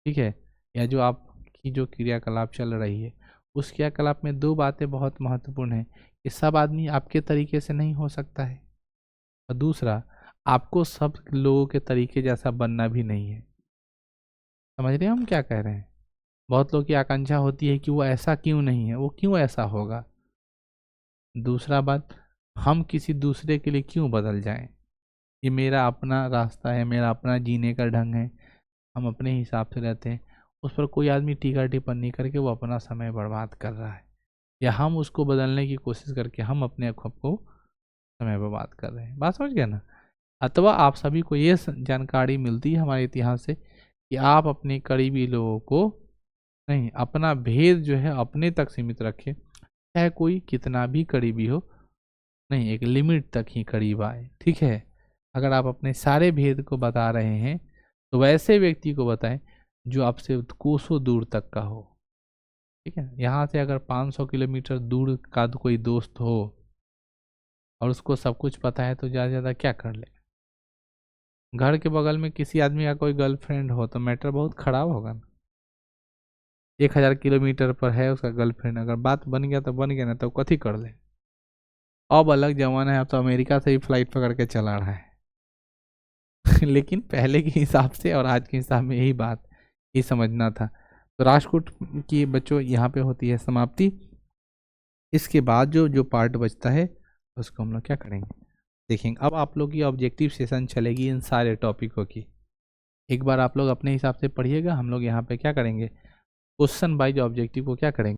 ठीक है, या जो आपकी जो क्रियाकलाप चल रही है, उस क्रियाकलाप में 2 बातें बहुत महत्वपूर्ण हैं कि सब आदमी आपके तरीके से नहीं हो सकता है, और दूसरा, आपको सब लोगों के तरीके जैसा बनना भी नहीं है। समझ रहे हैं हम क्या कह रहे हैं? बहुत लोग की आकांक्षा होती है कि वो ऐसा क्यों नहीं है, वो क्यों ऐसा होगा। दूसरा बात, हम किसी दूसरे के लिए क्यों बदल जाएं। ये मेरा अपना रास्ता है, मेरा अपना जीने का ढंग है, हम अपने हिसाब से रहते हैं। उस पर कोई आदमी टीका टिप्पणी करके वो अपना समय बर्बाद कर रहा है, या हम उसको बदलने की कोशिश करके हम अपने आप को समय बर्बाद कर रहे हैं। बात समझ गए ना। अथवा आप सभी को ये जानकारी मिलती है हमारे इतिहास से कि आप अपने करीबी लोगों को नहीं, अपना भेद जो है अपने तक सीमित रखें, चाहे कोई कितना भी करीबी हो, नहीं, एक लिमिट तक ही करीब आए। ठीक है, अगर आप अपने सारे भेद को बता रहे हैं तो वैसे व्यक्ति को बताएं जो आपसे कोसों दूर तक का हो। ठीक है, यहाँ से अगर 500 किलोमीटर दूर का कोई दोस्त हो और उसको सब कुछ पता है तो ज़्यादा से ज़्यादा क्या कर ले। घर के बगल में किसी आदमी का कोई गर्लफ्रेंड हो तो मैटर बहुत खराब होगा ना। 1000 किलोमीटर पर है उसका गर्लफ्रेंड, अगर बात बन गया तो बन गया, ना तो कथी कर ले। अब अलग जमाना है, अब तो अमेरिका से ही फ्लाइट पकड़ के चला रहा है लेकिन पहले के हिसाब से और आज के हिसाब में यही बात ही समझना था। तो राष्ट्रकूट की बच्चों यहाँ पे होती है समाप्ति। इसके बाद जो जो पार्ट बचता है उसको हम लोग क्या करेंगे देखेंगे। अब आप लोग की ऑब्जेक्टिव सेशन चलेगी इन सारे टॉपिकों की। एक बार आप लोग अपने हिसाब से पढ़िएगा, हम लोग यहाँ पे क्या करेंगे, क्वेश्चन वाइज ऑब्जेक्टिव को क्या करेंगे।